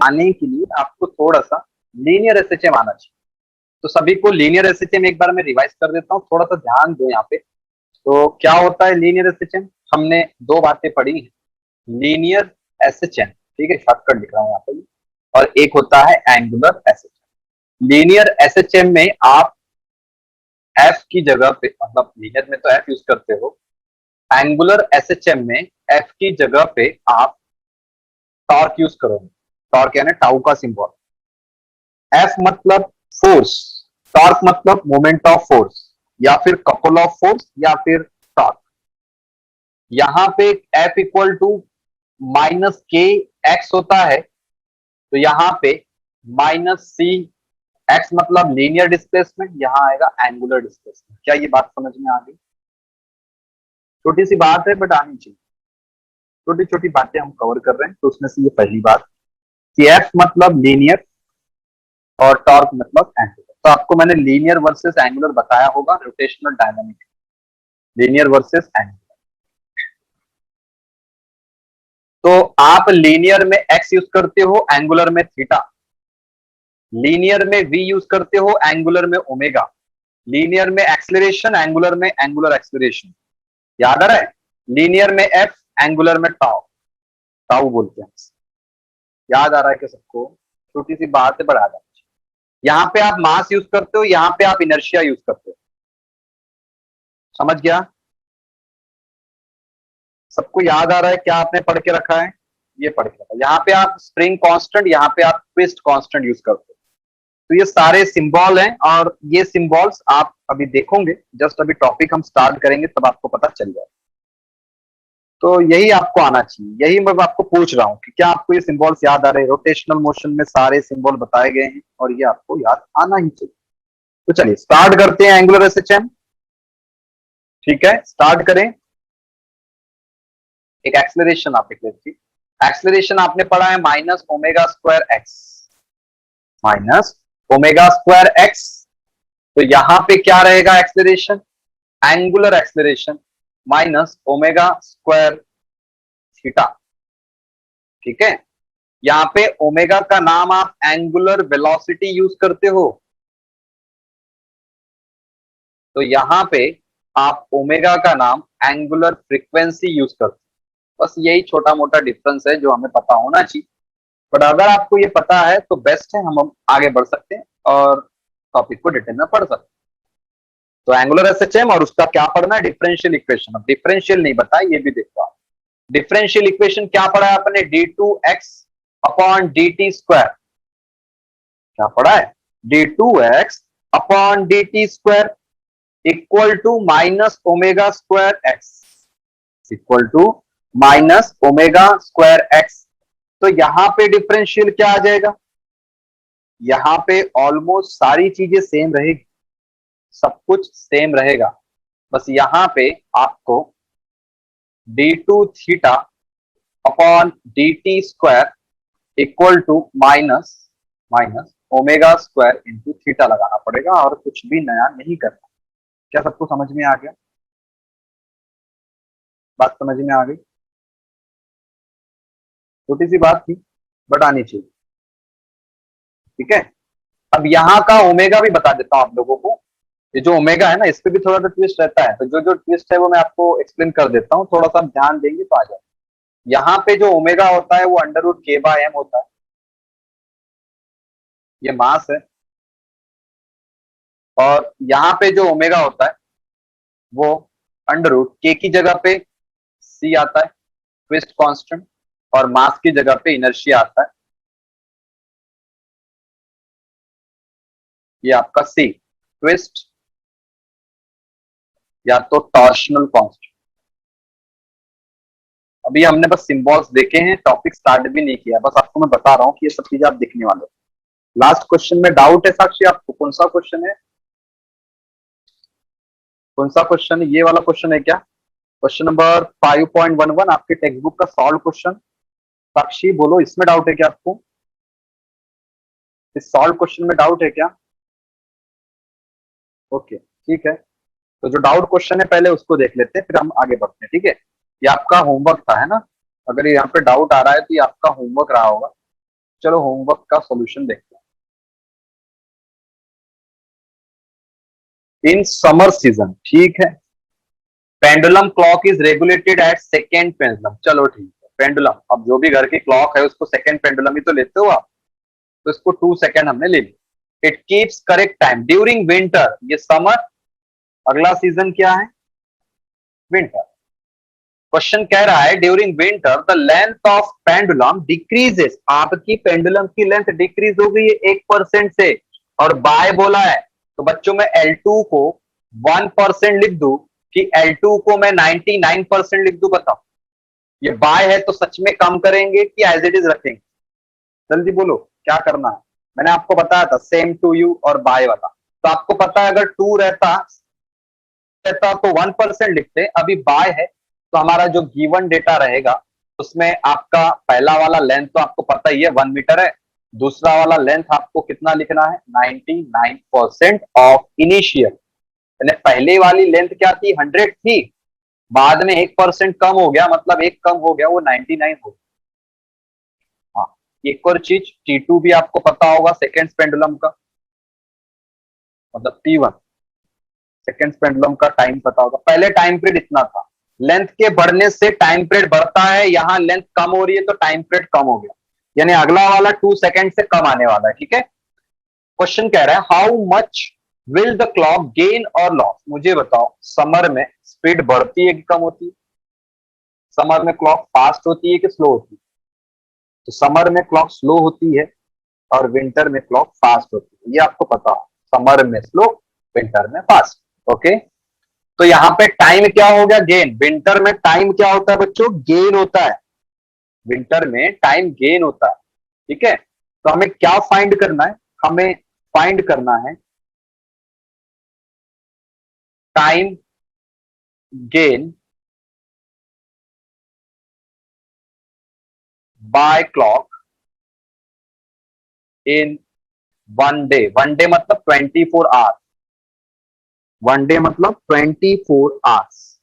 आने के लिए आपको थोड़ा सा लीनियर एसएचएम आना चाहिए। तो सभी को लीनियर एसएचएम एक बार मैं रिवाइज कर देता हूँ, थोड़ा सा ध्यान दो यहाँ पे। तो क्या होता है लीनियर एसएचएम? हमने दो बातें पढ़ी है, लीनियर एसएचएम, ठीक है, शॉर्टकट लिख रहा हूँ यहाँ पे, और एक होता है एंगुलर एसएचएम। लीनियर एसएचएम में आप एफ की जगह पे, मतलब लीनियर में तो एफ यूज करते हो, एंगुलर एसएचएम में एफ की जगह पे आप टॉर्क यूज करोगे। टॉर्क यानी टाउ का सिंबल, एफ मतलब फोर्स, टॉर्क मतलब मोमेंट ऑफ फोर्स, या फिर कपल ऑफ फोर्स, या फिर टॉर्क। यहां पे एफ इक्वल टू माइनस के एक्स होता है, तो यहां पे माइनस सी एक्स मतलब लीनियर डिस्प्लेसमेंट, यहां आएगा एंगुलर डिस्प्लेसमेंट। क्या ये बात समझ में आ गई? छोटी सी बात है बट आनी चाहिए, छोटी छोटी बातें हम कवर कर रहे हैं। तो उसमें से ये पहली बात कि एफ मतलब लीनियर और टॉर्क मतलब एंगुलर। तो आपको मैंने लीनियर वर्सेस एंगुलर बताया होगा, rotational dynamic, linear versus angular. तो आप लीनियर में एक्स यूज करते हो, एंगुलर में थीटा। लीनियर में वी यूज करते हो, एंगुलर में ओमेगा। लीनियर में एक्सेलरेशन, एंगुलर में एंगुलर एक्सेलरेशन। याद आ रहा है? लीनियर में एफ, एंगुलर में टाउ, टाउ बोलते हैं। याद आ रहा है कि सबको? छोटी सी बात है, बढ़ा जाए। यहां पे आप मास यूज करते हो, यहां पे आप इनर्शिया यूज करते हो। समझ गया? सबको याद आ रहा है क्या आपने पढ़ के रखा है? ये पढ़ के रखा है। यहाँ पे आप स्प्रिंग कांस्टेंट, यहाँ पे आप ट्विस्ट कांस्टेंट यूज करते हो। तो ये सारे सिंबल हैं, और ये सिंबल्स आप अभी देखोगे, जस्ट अभी टॉपिक हम स्टार्ट करेंगे तब आपको पता चल जाएगा। तो यही आपको आना चाहिए, यही मैं आपको पूछ रहा हूँ कि क्या आपको ये सिंबल्स याद आ रहे हैं? रोटेशनल मोशन में सारे सिंबल बताए गए हैं, और ये आपको याद आना ही चाहिए। तो चलिए स्टार्ट करते हैं एंगुलर एसएचएम। ठीक है, स्टार्ट करें। एक एक्सेलरेशन आप लिख लेते, एक्सेलरेशन आपने पढ़ा है minus omega square x, minus omega square x. तो यहां पे क्या रहेगा acceleration? Angular acceleration minus omega square theta. ठीक है, यहां पे ओमेगा का नाम आप एंगुलर वेलोसिटी यूज करते हो, तो यहां पे आप ओमेगा का नाम एंगुलर फ्रीक्वेंसी यूज करते हो। बस यही छोटा मोटा डिफरेंस है जो हमें पता होना चाहिए। बट अगर आपको ये पता है तो बेस्ट है, हम आगे बढ़ सकते हैं और टॉपिक को डिटेल में पढ़ सकते हैं। तो एंगुलर एसएचएम और उसका क्या पढ़ना है? Differential equation. अब डिफरेंशियल नहीं बताया, ये भी देखो आप। डिफरेंशियल इक्वेशन क्या पढ़ा है आपने? d2x upon dt square. क्या पढ़ा है? d2x upon dt square equal to minus omega square x, equal to minus omega square x. तो यहां पे डिफरेंशियल क्या आ जाएगा? यहां पे ऑलमोस्ट सारी चीजें सेम रहेगी, सब कुछ सेम रहेगा। बस यहां पे आपको d2 theta upon dt square equal to minus minus omega square into theta लगाना पड़ेगा, और कुछ भी नया नहीं करना। क्या सबको समझ में आ गया? बात समझ में आ गई? छोटी सी बात थी बट आनी चाहिए। ठीक है, अब यहाँ का ओमेगा भी बता देता हूं आप लोगों को। ये जो ओमेगा है ना, इस पे भी थोड़ा सा ट्विस्ट रहता है, तो जो जो ट्विस्ट है वो मैं आपको एक्सप्लेन कर देता हूँ, थोड़ा सा आप ध्यान देंगे तो आ जाए। यहाँ पे जो ओमेगा होता है वो under root K by M होता है, ये मास है। और यहाँ पे जो ओमेगा होता है वो अंडर रूट के की जगह पे सी आता है, ट्विस्ट कांस्टेंट, और मास की जगह पे इनर्शिया आता है, ये आपका सी, ट्विस्ट या तो टॉर्शनल कांस्टेंट। अभी हमने बस सिंबल्स देखे हैं, टॉपिक स्टार्ट भी नहीं किया, बस आपको मैं बता रहा हूँ कि ये सब चीजें आप देखने वाले हो। लास्ट क्वेश्चन में डाउट है साक्षी आपको? कौन सा क्वेश्चन है? कौन सा क्वेश्चन है? ये वाला क्वेश्चन है क्या? क्वेश्चन नंबर 5.11 आपके टेक्स्ट बुक का सॉल्व क्वेश्चन। साक्षी बोलो, इसमें डाउट है क्या आपको? इस सॉल्व क्वेश्चन में डाउट है क्या? ओके ठीक है, तो जो डाउट क्वेश्चन है पहले उसको देख लेते हैं, फिर हम आगे बढ़ते हैं। ठीक है, ये आपका होमवर्क था, है ना? अगर यहाँ पे डाउट आ रहा है तो ये आपका होमवर्क रहा होगा। चलो होमवर्क का सॉल्यूशन देखते हैं। इन समर सीजन, ठीक है, pendulum clock is regulated at second pendulum. चलो ठीक है, पेंडुलम, अब जो भी घर की क्लॉक है उसको सेकेंड पेंडुलम ही तो लेते हो आप, तो इसको 2 सेकेंड हमने ले लिया। It keeps correct time during winter, ये समर, अगला सीजन क्या है, विंटर। क्वेश्चन कह रहा है during winter the length of pendulum decreases, आपकी पेंडुलम की लेंथ डिक्रीज हो गई है 1% से, और बाय बोला है, तो बच्चों में L2 को 1% लिख दूं कि L2 को मैं 99% लिख दूं, बताओ। ये बाय है तो सच में कम करेंगे कि एज इट इज रखेंगे, जल्दी बोलो क्या करना है। मैंने आपको बताया था सेम टू यू और बाय वाला, तो आपको पता है अगर 2 रहता रहता तो 1% लिखते, अभी बाय है तो हमारा जो गिवन डेटा रहेगा उसमें आपका पहला वाला लेंथ तो आपको पता ही है 1 मीटर है, दूसरा वाला लेंथ आपको कितना लिखना है 99% ऑफ इनिशियल, यानी पहले वाली लेंथ क्या थी 100 थी, बाद में 1% कम हो गया, मतलब एक कम हो गया वो 99 हो गया। हाँ, एक और चीज T2 भी आपको पता होगा सेकेंड पेंडुलम का, मतलब T1 सेकेंड पेंडुलम का टाइम पता होगा। पहले टाइम पीरियड इतना था, लेंथ के बढ़ने से टाइम पीरियड बढ़ता है, यहाँ लेंथ कम हो रही है तो टाइम पीरियड कम हो गया, यानी अगला वाला 2 सेकेंड से कम आने वाला है, ठीक है। क्वेश्चन कह रहा है how much will the clock gain और लॉस, मुझे बताओ समर में स्पीड बढ़ती है कि कम होती है, समर में क्लॉक फास्ट होती है कि स्लो होती है, तो समर में क्लॉक स्लो होती है और विंटर में क्लॉक फास्ट होती है, ये आपको पता हो, समर में स्लो विंटर में फास्ट, ओके। तो यहाँ पे टाइम क्या हो गया गेन, विंटर में टाइम क्या होता है बच्चों, गेन होता है, विंटर में टाइम गेन होता है, ठीक है। तो हमें क्या फाइंड करना है, हमें फाइंड करना है time gain by clock in 1 day, 1 day मतलब 24 आवर्स, 1 डे मतलब 24 आवर्स,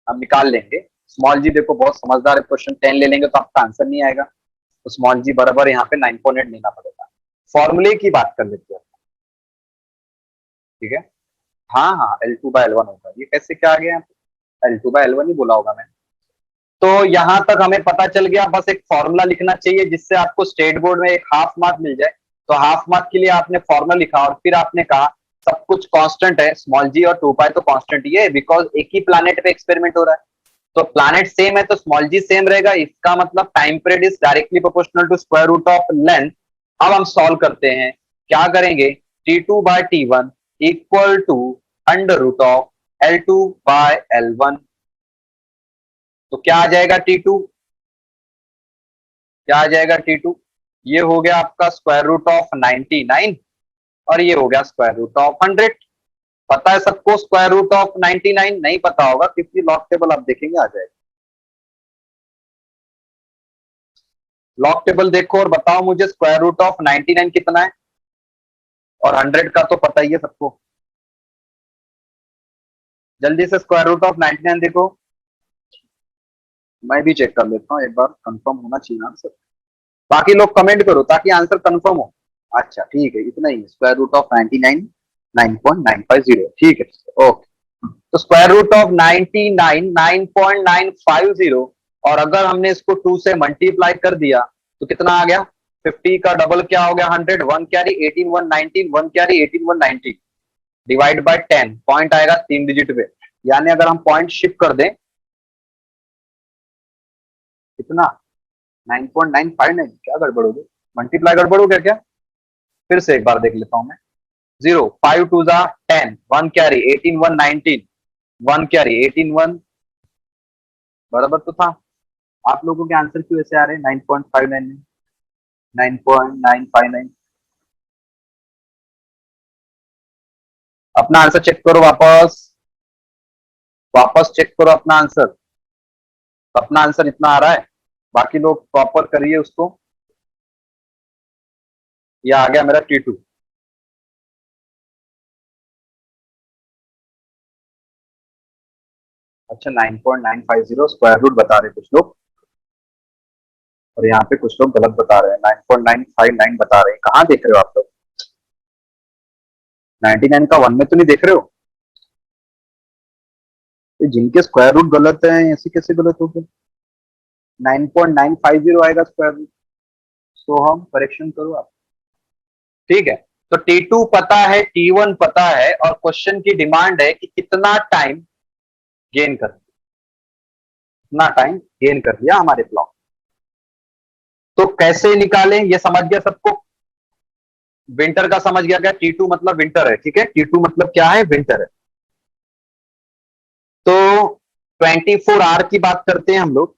हम निकाल लेंगे। स्मॉल जी देखो बहुत समझदार है, क्वेश्चन 10 ले लेंगे तो आपका आंसर नहीं आएगा, तो स्मॉल जी बराबर यहाँ पे 9.8 लेना पड़ेगा। फॉर्मूले की बात कर लेते हैं, ठीक है। हाँ हाँ, L2/L1 होगा, ये कैसे क्या आ गया, L2/L1 ही बोला होगा मैंने। तो यहां तक हमें पता चल गया, बस एक फॉर्मूला लिखना चाहिए जिससे आपको स्टेट बोर्ड में एक हाफ मार्क मिल जाए, तो हाफ मार्क के लिए आपने फॉर्मूला लिखा और फिर आपने कहा सब कुछ कांस्टेंट है, स्मॉल जी और 2 पाई तो कांस्टेंट ही है, बिकॉज एक ही प्लैनेट पे एक्सपेरिमेंट हो रहा है, तो प्लैनेट सेम है तो स्मॉल जी सेम रहेगा, इसका मतलब time period is directly proportional to square root of length. अब हम सॉल्व करते हैं, क्या करेंगे, T2/T1 equal to under root of L2/L1, तो क्या आ जाएगा T2, क्या आ जाएगा T2, ये हो गया आपका स्क्वायर रूट ऑफ 99 और ये हो गया स्क्वायर रूट ऑफ 100। पता है सबको स्क्वायर रूट ऑफ 99, नहीं पता होगा किसी लॉग टेबल आप देखेंगे आ जाएगा, लॉग टेबल देखो और बताओ मुझे स्क्वायर रूट ऑफ 99 कितना है, और 100 का तो पता ही है सबको, जल्दी से स्क्वायर रूट ऑफ 99 देखो, मैं भी चेक कर लेता हूँ एक बार, कंफर्म होना चाहिए आंसर, बाकी लोग कमेंट करो ताकि आंसर कंफर्म हो। अच्छा ठीक है, इतना ही स्क्वायर रूट ऑफ 99 9.950, ठीक है, ओके। तो स्क्वायर रूट ऑफ 99 9.950, और अगर हमने इसको 2 से मल्टीप्लाई कर दिया तो कितना आ गया, 50 का डबल क्या हो गया 100, 1 carry 18 119, 1 carry 18 119, divide by 10, point आएगा 3 डिजिट पे, यानी अगर हम पॉइंट शिफ्ट कर दें कितना 9.959, क्या गड़बड़ हो गई, मल्टीप्लाई गड़बड़ हो गया क्या, फिर से एक बार देख लेता हूं मैं, 0 5 2 जा 10, 1 कैरी 18 119, 1 कैरी 18 1, बराबर तो था। आप लोगों के आंसर क्यों ऐसे आ रहे हैं 9.59 में, 9.959, अपना आंसर चेक करो, वापस वापस चेक करो अपना आंसर, अपना आंसर इतना आ रहा है, बाकी लोग प्रॉपर करिए उसको, ये आ गया मेरा T2, अच्छा 9.950 स्क्वायर रूट बता रहे कुछ लोग, और यहाँ पे कुछ लोग गलत बता रहे हैं, 9.959 बता रहे हैं। कहाँ देख रहे हो आप लोग? 99 का 1 में तो नहीं देख रहे हो? ये जिनके स्क्वायर रूट गलत है ऐसे कैसे गलत हो गए? 9.950 आएगा स्क्वायर रूट। तो हम करेक्शन करो आप। ठीक है, तो T2 पता है, T1 पता है, और क्वेश्चन की डिमांड है कि कितना टाइम गेन कर, कितना टाइम गेन कर लिया हमारे क्लॉक। तो कैसे निकालें ये समझ गया सबको? विंटर का समझ गया क्या? T2 मतलब विंटर है, ठीक है, T2 मतलब क्या है? विंटर है। तो 24 आवर की बात करते हैं हम लोग,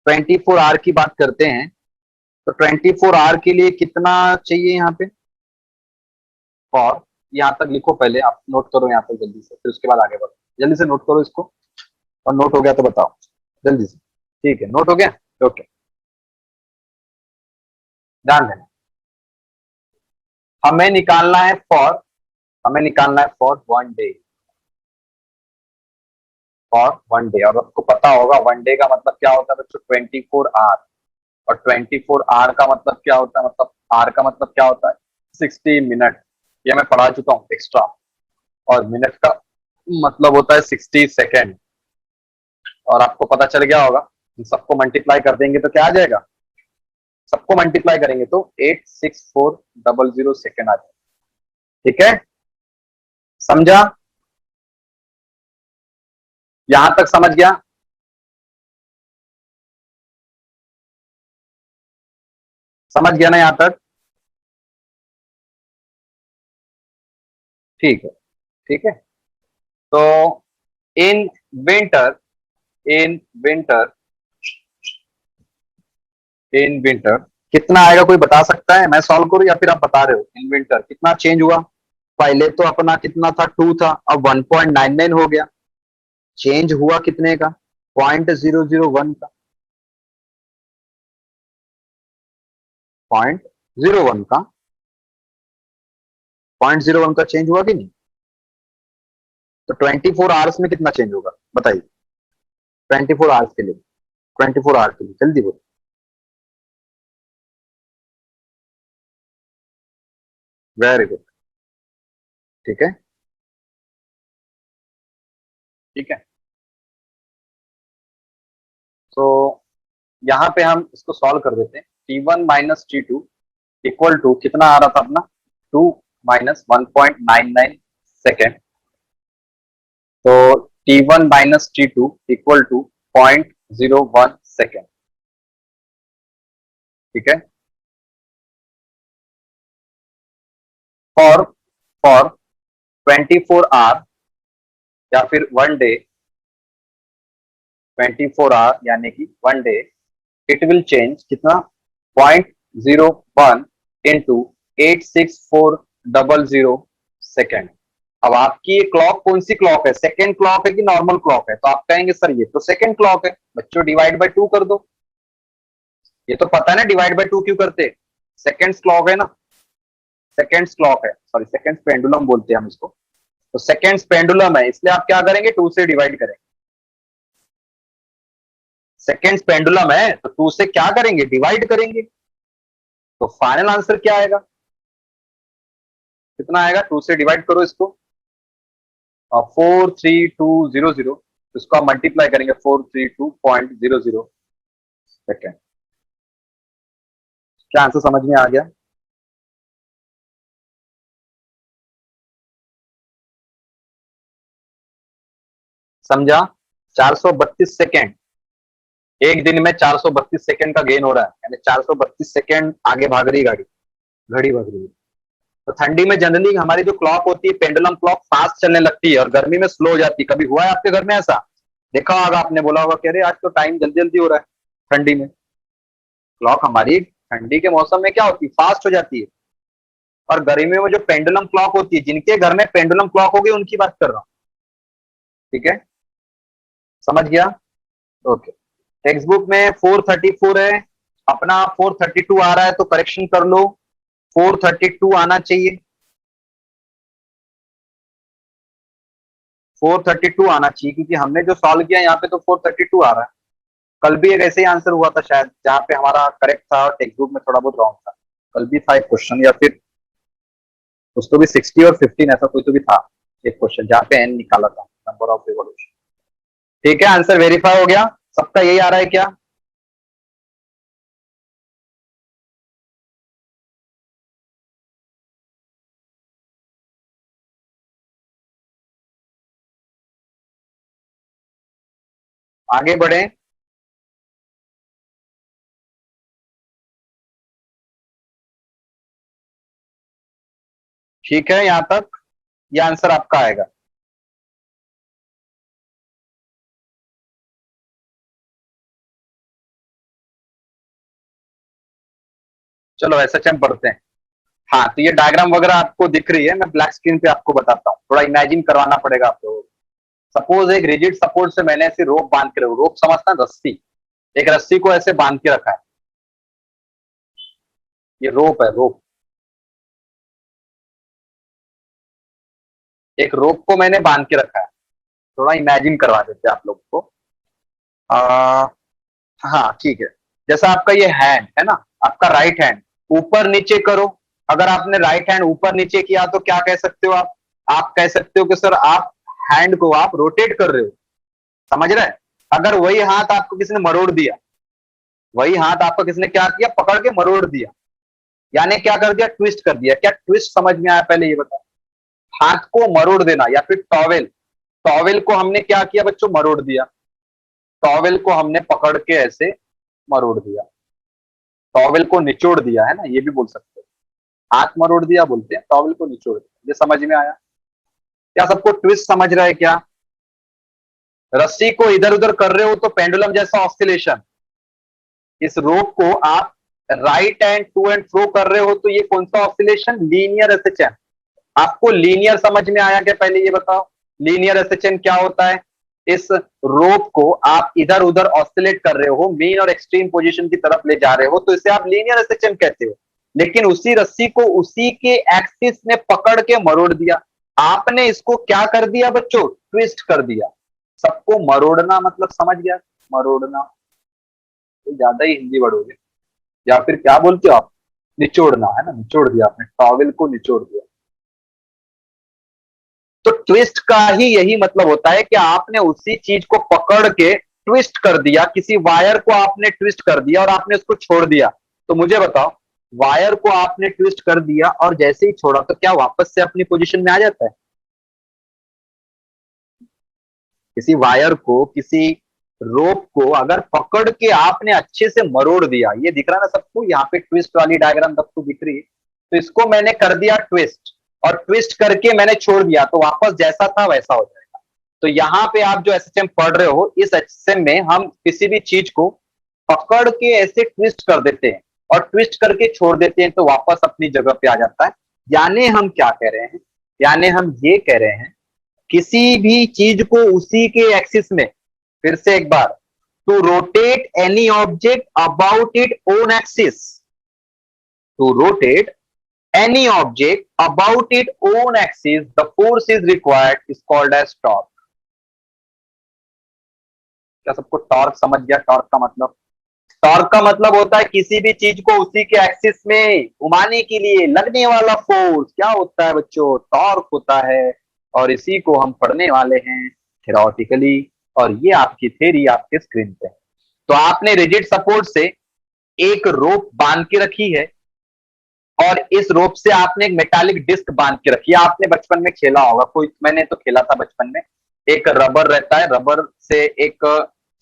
24 आवर की बात करते हैं। तो 24 आवर के लिए कितना चाहिए यहाँ पे? फॉर, यहाँ तक लिखो पहले, आप नोट करो यहाँ पे जल्दी से, फिर उसके बाद आगे बढ़ो। जल्दी से नोट करो इसको, और नोट हो गया तो बताओ जल्दी से। ठीक है, नोट हो गया? ओके, ध्यान देना। हमें निकालना है फॉर, हमें निकालना है फॉर 1 डे, फॉर 1 डे। और आपको पता होगा 1 डे का मतलब क्या होता है बच्चों? 24 आवर। और 24 आवर का मतलब क्या होता है? मतलब आर का मतलब क्या होता है? 60 मिनट। ये मैं पढ़ा चुका हूँ एक्स्ट्रा। और मिनट का मतलब होता है 60 सेकेंड। और आपको पता चल गया होगा, सबको मल्टीप्लाई कर देंगे तो क्या आ जाएगा? सबको मल्टीप्लाई करेंगे तो 86400 सेकेंड आ जाएगा। ठीक है, समझा? यहां तक समझ गया? समझ गया ना यहां तक? ठीक है, ठीक है। तो in winter, in winter, in winter कितना आएगा? कोई बता सकता है? मैं सॉल्व करूं या फिर आप बता रहे हो? इन विंटर कितना चेंज हुआ? पहले तो अपना कितना था? 2 था, अब 1.99 हो गया। चेंज हुआ कितने का? 0.001 का, 0.01 का, 0.01 का चेंज हुआ कि नहीं? तो 24 आवर्स में कितना चेंज होगा बताइए? 24 आवर्स के लिए, 24 आवर के लिए जल्दी बोलो। Very good. ठीक है, ठीक है। तो यहाँ पे हम इसको सॉल्व कर देते हैं। T1 - T2 इक्वल टू कितना आ रहा था अपना? 2 - 1.99 सेकेंड। तो T1 - T2 equal to 0.01 second. ठीक है, फॉर, फॉर 24 आवर या फिर 1 डे, 24 आवर यानी कि 1 डे, इट विल चेंज कितना? 0.01 इंटू 86400 सेकेंड। अब आपकी ये क्लॉक कौन सी क्लॉक है? सेकेंड क्लॉक है कि नॉर्मल क्लॉक है? तो आप कहेंगे सर ये तो सेकेंड क्लॉक है। बच्चों डिवाइड बाय 2 कर दो। ये तो पता है ना डिवाइड बाय 2 क्यों करते? सेकेंड्स क्लॉक है ना, सेकेंड्स क्लॉक है, सॉरी सेकेंड्स पेंडुलम बोलते हैं हम इसको। तो सेकेंड्स पेंडुलम है, इसलिए आप क्या करेंगे? 2 से डिवाइड करेंगे। सेकेंड्स पेंडुलम है तो 2 से क्या करेंगे? डिवाइड करेंगे। तो फाइनल आंसर क्या आएगा? कितना आएगा? 2 से डिवाइड करो इसको, 43200, इसको आप मल्टीप्लाई करेंगे 432.00 सेकेंड। क्या आंसर समझ में आ गया? समझा? 432 सेकेंड, एक दिन में 432 सेकेंड का गेन हो रहा है, यानी 432 सेकेंड आगे भाग रही गाड़ी, घड़ी भाग रही है। तो ठंडी में जनरली हमारी जो क्लॉक होती है पेंडुलम क्लॉक फास्ट चलने लगती है और गर्मी में स्लो हो जाती है। कभी हुआ है आपके घर में ऐसा? देखा होगा आपने, बोला होगा कि अरे आज तो टाइम जल्दी जल्दी हो रहा है। ठंडी में क्लॉक हमारी ठंडी के मौसम में क्या होती है? फास्ट हो जाती है। और गर्मी में जो पेंडुलम क्लॉक होती है, जिनके घर में पेंडुलम क्लॉक होगी उनकी बात कर रहा हूँ। ठीक है, समझ गया? ओके। टेक्स्ट बुक में 434 है, अपना 432 आ रहा है तो करेक्शन कर लो। 432 आना चाहिए, 432 आना चाहिए, क्योंकि हमने जो सॉल्व किया यहाँ पे तो 432 आ रहा है। कल भी एक ऐसे ही आंसर हुआ था शायद, जहाँ पे हमारा करेक्ट था और टेक्स्ट बुक में थोड़ा बहुत रॉन्ग था। कल भी था एक क्वेश्चन, या फिर उसको भी 60 और 15 ऐसा कोई तो भी था एक क्वेश्चन, जहाँ पे एन निकाला था, नंबर ऑफ रिवॉल्यूशन। ठीक है, आंसर वेरीफाई हो गया, सबका यही आ रहा है क्या? आगे बढ़े। ठीक है, यहां तक ये आंसर आपका आएगा। चलो एसएचएम पढ़ते हैं। हाँ, तो ये डायग्राम वगैरह आपको दिख रही है, मैं ब्लैक स्क्रीन पे आपको बताता हूँ, थोड़ा इमेजिन करवाना पड़ेगा आपको। सपोज एक रिजिड सपोर्ट से मैंने ऐसे रोप बांध के रखा, रोप समझता है, रस्सी, एक रस्सी को ऐसे बांध के रखा है, ये रोप है, रोप। एक रोप को मैंने बांध के रखा है, थोड़ा इमेजिन करवा देते हैं आप लोग को। आ, हाँ ठीक है, जैसा आपका ये हैंड है ना, आपका राइट हैंड ऊपर नीचे करो। अगर आपने राइट हैंड ऊपर नीचे किया तो क्या कह सकते हो आप कह सकते हो कि सर आप हैंड को आप रोटेट कर रहे हो, समझ रहे हैं? अगर वही हाथ आपको किसी ने मरोड़ दिया, वही हाथ आपको किसी ने क्या किया, पकड़ के मरोड़ दिया, यानी क्या कर दिया, ट्विस्ट कर दिया। क्या ट्विस्ट समझ में आया पहले ये बताओ? हाथ को मरोड़ देना, या फिर टॉवेल, टॉवेल को हमने क्या किया बच्चों, मरोड़ दिया। टॉवेल को हमने पकड़ के ऐसे मरोड़ दिया, टॉवेल को निचोड़ दिया, है ना, ये भी बोल सकते हैं। हाथ मरोड़ दिया बोलते हैं, टॉवेल को निचोड़ दिया। ये समझ में आया? क्या सबको ट्विस्ट समझ रहा है क्या? रस्सी को इधर उधर कर रहे हो तो पेंडुलम जैसा ऑस्सिलेशन, इस रोप को आप right and to and fro कर रहे हो तो ये कौन सा ऑस्सिलेशन, लीनियर एसएचएम। आपको लीनियर समझ में आया क्या पहले ये बताओ? लीनियर एसएचएम क्या होता है? इस रोप को आप इधर उधर ऑस्सिलेट कर रहे हो, मीन और एक्सट्रीम पोजीशन की तरफ ले जा रहे हो, तो इसे आप लीनियर एसएचएम कहते हो। लेकिन उसी रस्सी को उसी के एक्सिस में पकड़ के मरोड़ दिया, आपने इसको क्या कर दिया बच्चों, ट्विस्ट कर दिया। सबको मरोड़ना मतलब समझ गया? मरोड़ना तो ज्यादा ही हिंदी वर्ड हो गया, या फिर क्या बोलते हो आप, निचोड़ना, है ना, निचोड़ दिया आपने, टॉवेल को निचोड़ दिया। तो ट्विस्ट का ही यही मतलब होता है कि आपने उसी चीज को पकड़ के ट्विस्ट कर दिया, किसी वायर को आपने ट्विस्ट कर दिया और आपने उसको छोड़ दिया। तो मुझे बताओ, वायर को आपने ट्विस्ट कर दिया और जैसे ही छोड़ा तो क्या वापस से अपनी पोजीशन में आ जाता है? किसी वायर को, किसी रोप को अगर पकड़ के आपने अच्छे से मरोड़ दिया, ये दिख रहा है ना सबको, यहाँ पे ट्विस्ट वाली डायग्राम सबको दिख रही है, तो इसको मैंने कर दिया ट्विस्ट, और ट्विस्ट करके मैंने छोड़ दिया, तो वापस जैसा था वैसा हो जाएगा। तो यहाँ पे आप जो एसएचएम पढ़ रहे हो, इस एसएचएम में हम किसी भी चीज को पकड़ के ऐसे ट्विस्ट कर देते हैं और ट्विस्ट करके छोड़ देते हैं, तो वापस अपनी जगह पे आ जाता है। यानी हम क्या कह रहे हैं, यानी हम ये कह रहे हैं, किसी भी चीज को उसी के एक्सिस में, फिर से एक बार, to rotate any object about it own axis, to rotate any object about its own axis, the force is required is called as torque. क्या सबको टॉर्क समझ गया? टॉर्क का मतलब, टॉर्क का मतलब होता है किसी भी चीज को उसी के एक्सिस में घुमाने के लिए लगने वाला फोर्स। क्या होता है बच्चों? टॉर्क होता है। और इसी को हम पढ़ने वाले हैं थ्योरेटिकली, और ये आपकी थ्योरी आपके स्क्रीन पे है। तो आपने रिजिड सपोर्ट से एक रोप बांध के रखी है, और इस रोप से आपने एक मेटालिक डिस्क बांध के रखी है। आपने बचपन में खेला होगा, कोई, मैंने तो खेला था बचपन में, एक रबर रहता है, रबर से एक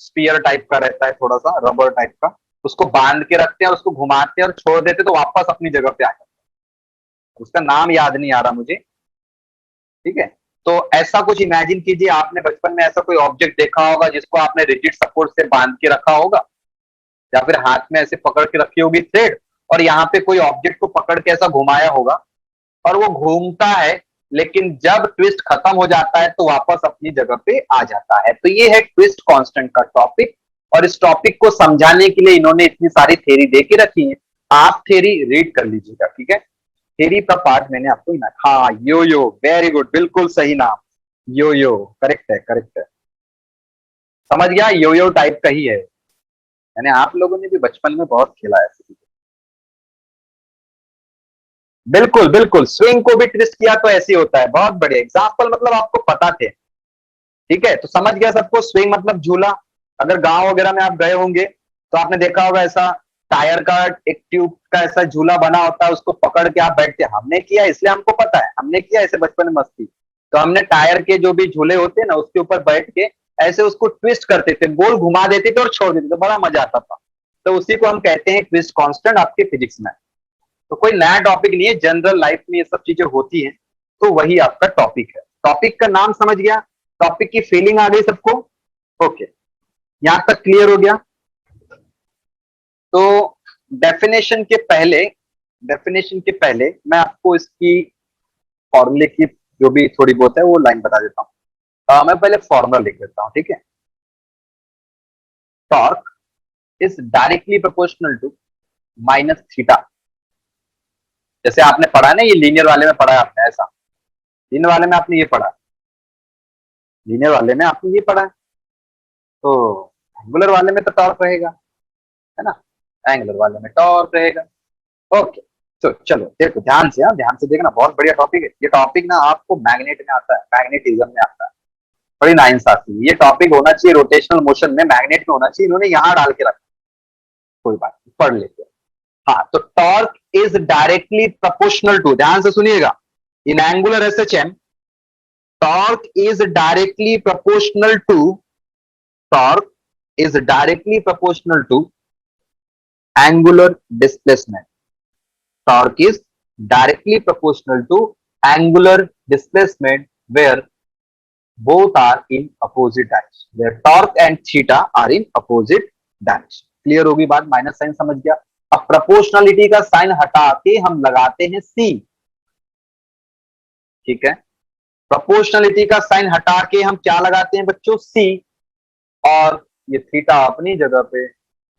स्पीयर टाइप का रहता है, थोड़ा सा रबर टाइप का, उसको बांध के रखते हैं और उसको घुमाते हैं और छोड़ देते हैं, तो वापस अपनी जगह पे आ जाता है। उसका नाम याद नहीं आ रहा मुझे, ठीक है। तो ऐसा कुछ इमेजिन कीजिए, आपने बचपन में ऐसा कोई ऑब्जेक्ट देखा होगा जिसको आपने रिजिड सपोर्ट से बांध के रखा होगा, या फिर हाथ में ऐसे पकड़ के रखी होगी थ्रेड, और यहाँ पे कोई ऑब्जेक्ट को पकड़ के ऐसा घुमाया होगा, और वो घूमता है, लेकिन जब ट्विस्ट खत्म हो जाता है तो वापस अपनी जगह पे आ जाता है। तो ये है ट्विस्ट कांस्टेंट का टॉपिक, और इस टॉपिक को समझाने के लिए इन्होंने इतनी सारी थ्योरी दे के रखी है। आप थ्योरी रीड कर लीजिएगा, ठीक है। थ्योरी का पार्ट मैंने आपको, हाँ, यो यो, वेरी गुड, बिल्कुल सही नाम, यो यो, करेक्ट है, करेक्ट है, समझ गया, यो यो टाइप का ही है। यानी आप लोगों ने भी बचपन में बहुत खेला है ऐसी चीजें। बिल्कुल बिल्कुल, स्विंग को भी ट्विस्ट किया तो ऐसे ही होता है। बहुत बढ़िया एग्जाम्पल, मतलब आपको पता थे। ठीक है, तो समझ गया सबको, स्विंग मतलब झूला। अगर गांव वगैरह में आप गए होंगे तो आपने देखा होगा ऐसा टायर का एक ट्यूब का ऐसा झूला बना होता है, उसको पकड़ के आप बैठते हैं। हमने किया इसलिए हमको पता है, हमने किया ऐसे बचपन में मस्ती। तो हमने टायर के जो भी झूले होते हैं ना, उसके ऊपर बैठ के ऐसे उसको ट्विस्ट करते थे, गोल घुमा देते थे और छोड़ देते थे, बड़ा मजा आता था। तो उसी को हम कहते हैं ट्विस्ट कांस्टेंट आपके फिजिक्स में। तो कोई नया टॉपिक नहीं है, जनरल लाइफ में ये सब चीजें होती हैं। तो वही आपका टॉपिक है। टॉपिक का नाम समझ गया, टॉपिक की फीलिंग आ गई सबको? ओके, यहां तक क्लियर हो गया। तो डेफिनेशन के पहले मैं आपको इसकी फॉर्मूले की जो भी थोड़ी बहुत है वो लाइन बता देता हूं। मैं पहले फॉर्मूला लिख देता हूं, ठीक है। Torque is directly proportional to minus theta. जैसे आपने पढ़ा ना, ये लीनियर वाले में पढ़ा है आपने, ऐसा लीनियर वाले में आपने ये पढ़ा, लीनियर वाले में आपने ये पढ़ा है। तो एंगुलर वाले में तो टॉर्क रहेगा, है ना, एंगुलर वाले में टॉर्क रहेगा। ओके, तो चलो देखो ध्यान से, हाँ ध्यान से देखना, बहुत बढ़िया टॉपिक है ये। टॉपिक ना आपको मैग्नेट में आता है, मैग्नेटिज्म में आता है, बड़ी नाइंसाफी है। ये टॉपिक होना चाहिए रोटेशनल मोशन में, मैग्नेट में होना चाहिए, इन्होंने यहाँ डाल के रखा। कोई बात नहीं, पढ़ लेते हैं। हाँ, तो torque is directly proportional to, ध्यान से सुनिएगा, in angular SHM torque is directly proportional to, torque is directly proportional to angular displacement. Torque is directly proportional to angular displacement where both are in opposite direction. Where torque and theta are in opposite direction. Clear होगी बात? Minus sign समझ गया। अब proportionality का sign हटा के हम लगाते हैं C। ठीक है, प्रोपोर्शनलिटी का साइन हटा के हम क्या लगाते हैं बच्चों? C। और ये थीटा अपनी जगह पे,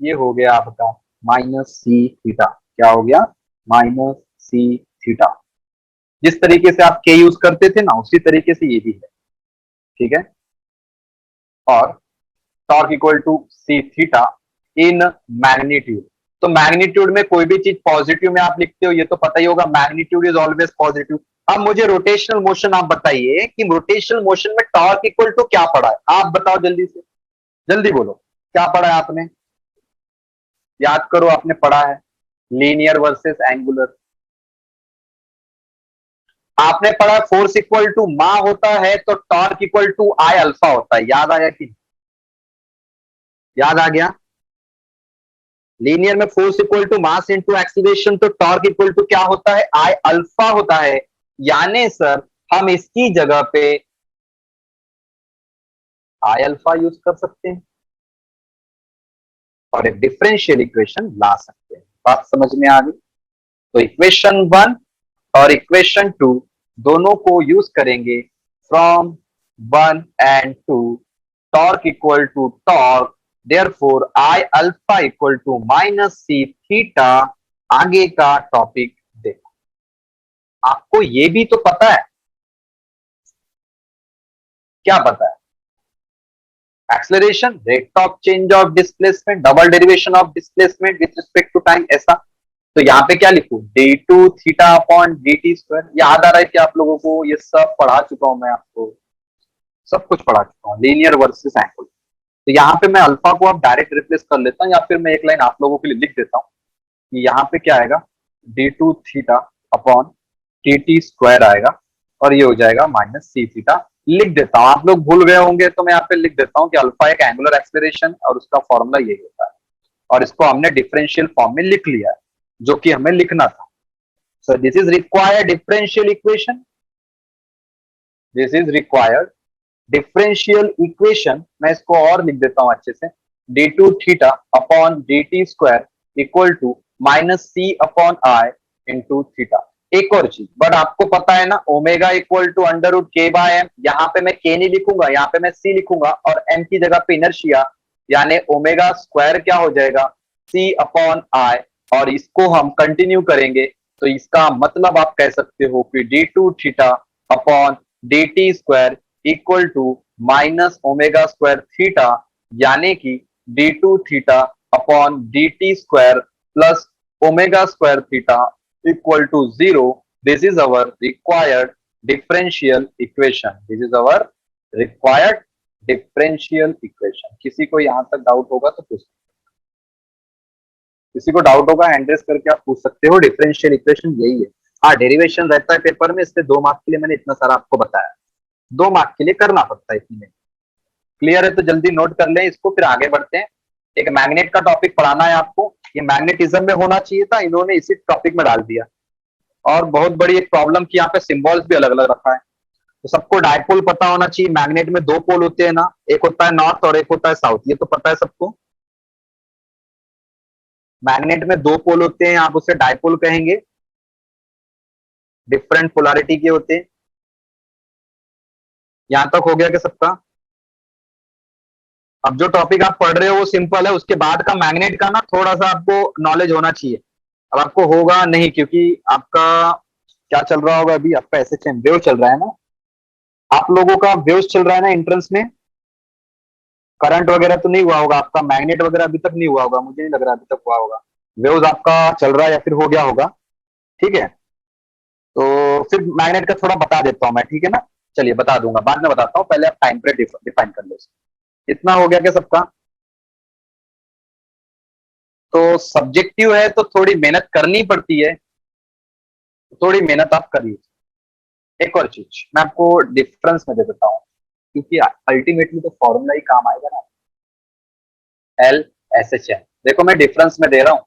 ये हो गया आपका माइनस C थीटा। क्या हो गया? Minus C theta. जिस तरीके से आप के यूज करते थे ना, उसी तरीके से ये भी है। ठीक है, और torque equal to C theta in magnitude. तो मैग्नीट्यूड में कोई भी चीज पॉजिटिव में आप लिखते हो, ये तो पता ही होगा, मैग्नीट्यूड इज ऑलवेज पॉजिटिव। अब मुझे रोटेशनल मोशन आप बताइए कि रोटेशनल मोशन में टॉर्क इक्वल टू क्या पढ़ा है? आप बताओ जल्दी से, जल्दी बोलो, क्या पढ़ा है आपने? याद करो, आपने पढ़ा है लीनियर वर्सेस एंगुलर। आपने पढ़ा फोर्स इक्वल टू मा होता है तो torque equal to I alpha होता है। याद आया कि याद आ गया? लीनियर में force equal to mass into acceleration, तो टॉर्क इक्वल टू क्या होता है? आई अल्फा होता है। यानी सर हम इसकी जगह पे आई अल्फा यूज कर सकते हैं और एक डिफरेंशियल इक्वेशन ला सकते हैं। बात समझ में आ गई? तो इक्वेशन 1 और इक्वेशन 2 दोनों को यूज करेंगे from 1 and 2। Torque equal to torque, therefore I alpha equal to minus C theta. आगे का टॉपिक देखो। आपको ये भी तो पता है, क्या पता है? Acceleration, rate of change of displacement, double derivation of displacement with respect to time, ऐसा। तो यहाँ पे क्या लिखूं? d2 theta upon dt square. याद आ रहा है कि आप लोगों को ये सब पढ़ा चुका हूं मैं, आपको सब कुछ पढ़ा चुका हूं, लीनियर वर्सेस एंगुलर। तो यहाँ पे मैं अल्फा को अब डायरेक्ट रिप्लेस कर लेता हूँ, या फिर मैं एक लाइन आप लोगों के लिए लिख देता हूँ कि यहाँ पे क्या आएगा? d2 theta upon dt square आएगा, और ये हो जाएगा माइनस सी थीटा। लिख देता हूँ, आप लोग भूल गए होंगे तो मैं यहाँ पे लिख देता हूँ कि अल्फा एक एंगुलर एक्सेलरेशन और उसका फॉर्मूला यही होता है, और इसको हमने डिफरेंशियल फॉर्म में लिख लिया है जो कि हमें लिखना था। So this is required differential equation, this is required differential equation. मैं इसको और लिख देता हूं अच्छे से, d2 theta upon dt square equal to minus c upon i into theta. एक और चीज, बट आपको पता है ना, omega equal to under root K by M. यहाँ पे मैं k नहीं लिखूंगा, यहाँ पे मैं c लिखूंगा, और m की जगह पे इनर्शिया, यानी ओमेगा स्क्वायर क्या हो जाएगा? c upon i। और इसको हम कंटिन्यू करेंगे तो इसका मतलब आप कह सकते हो कि d2 theta upon dt square equal to minus omega square theta, यानी कि d2 theta upon dt² plus ω² theta equal to 0। This is our required differential equation. This is our required differential equation. किसी को यहां तक doubt होगा तो पूछ, किसी को डाउट होगा हैंड रेस करके आप पूछ सकते हो। डिफरेंशियल इक्वेशन यही है। हाँ, डेरिवेशन रहता है पेपर में, इसलिए 2 मार्क के लिए मैंने इतना सारा आपको बताया। 2 मार्क के लिए करना पड़ता है इतने। क्लियर है तो जल्दी नोट कर लें इसको, फिर आगे बढ़ते हैं। एक मैग्नेट का टॉपिक पढ़ाना है आपको। ये मैग्नेटिज्म में होना चाहिए था, इन्होंने इसी टॉपिक में डाल दिया। और बहुत बड़ी एक प्रॉब्लम की यहाँ पे सिंबल्स भी अलग अलग रखा है। तो सबको डायपोल पता होना चाहिए। मैग्नेट में 2 पोल होते हैं ना, एक होता है नॉर्थ और एक होता है साउथ, ये तो पता है सबको। मैग्नेट में 2 पोल होते हैं, आप उसे डायपोल कहेंगे। डिफरेंट पोलैरिटी के होते हैं। यहां तक हो गया क्या सबका? अब जो टॉपिक आप पढ़ रहे हो वो सिंपल है, उसके बाद का मैग्नेट का ना थोड़ा सा आपको नॉलेज होना चाहिए। अब आपको होगा नहीं, क्योंकि आपका क्या चल रहा होगा अभी, आपका एसएचएम वेव चल रहा है ना, आप लोगों का वेव्स चल रहा है ना एंट्रेंस में। करंट वगैरह तो नहीं हुआ होगा आपका, मैग्नेट वगैरह अभी तक नहीं हुआ होगा, मुझे नहीं लग रहा अभी तक हुआ होगा। वेव्स आपका चल रहा है या फिर हो गया होगा। ठीक है, तो फिर मैग्नेट का थोड़ा बता देता हूं मैं, ठीक है ना। चलिए बता दूंगा, बाद में बताता हूँ, पहले आप टाइम पीरियड डिफाइन कर लो। इतना हो गया क्या सबका? तो सब्जेक्टिव है तो थोड़ी मेहनत करनी पड़ती है, थोड़ी मेहनत आप करिए। एक और चीज मैं आपको डिफरेंस में दे देता हूँ, क्योंकि अल्टीमेटली तो फॉर्मूला ही काम आएगा ना। एल एस एच एम, देखो मैं डिफरेंस में दे रहा हूँ,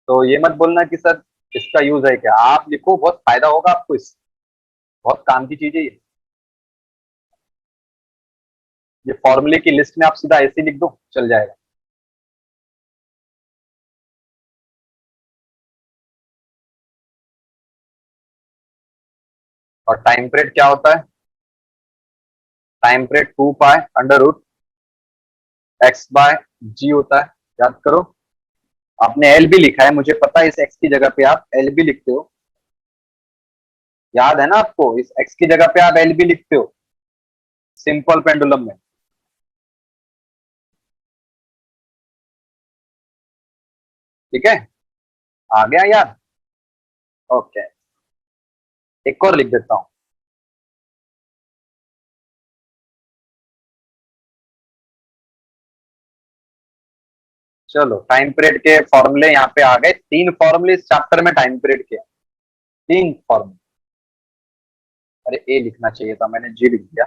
तो ये मत बोलना कि सर इसका यूज है क्या। आप लिखो, बहुत फायदा होगा आपको, इस बहुत काम की चीज है ये फॉर्मूले की लिस्ट में आप सीधा ऐसे लिख दो, चल जाएगा। और टाइम पीरियड क्या होता है? Time period 2 pi under root x by g होता है, याद करो। आपने एल भी लिखा है, मुझे पता है, इस एक्स की जगह पे आप एल भी लिखते हो, याद है ना आपको, इस एक्स की जगह पे आप एल भी लिखते हो सिंपल पेंडुलम में। ठीक है, आ गया यार? ओके, एक और लिख देता हूं। चलो, टाइम पीरियड के फॉर्मूले यहाँ पे आ गए। 3 फॉर्मूले इस चैप्टर में टाइम पीरियड के, 3 फॉर्मूले। अरे ए लिखना चाहिए था, मैंने जी लिख दिया।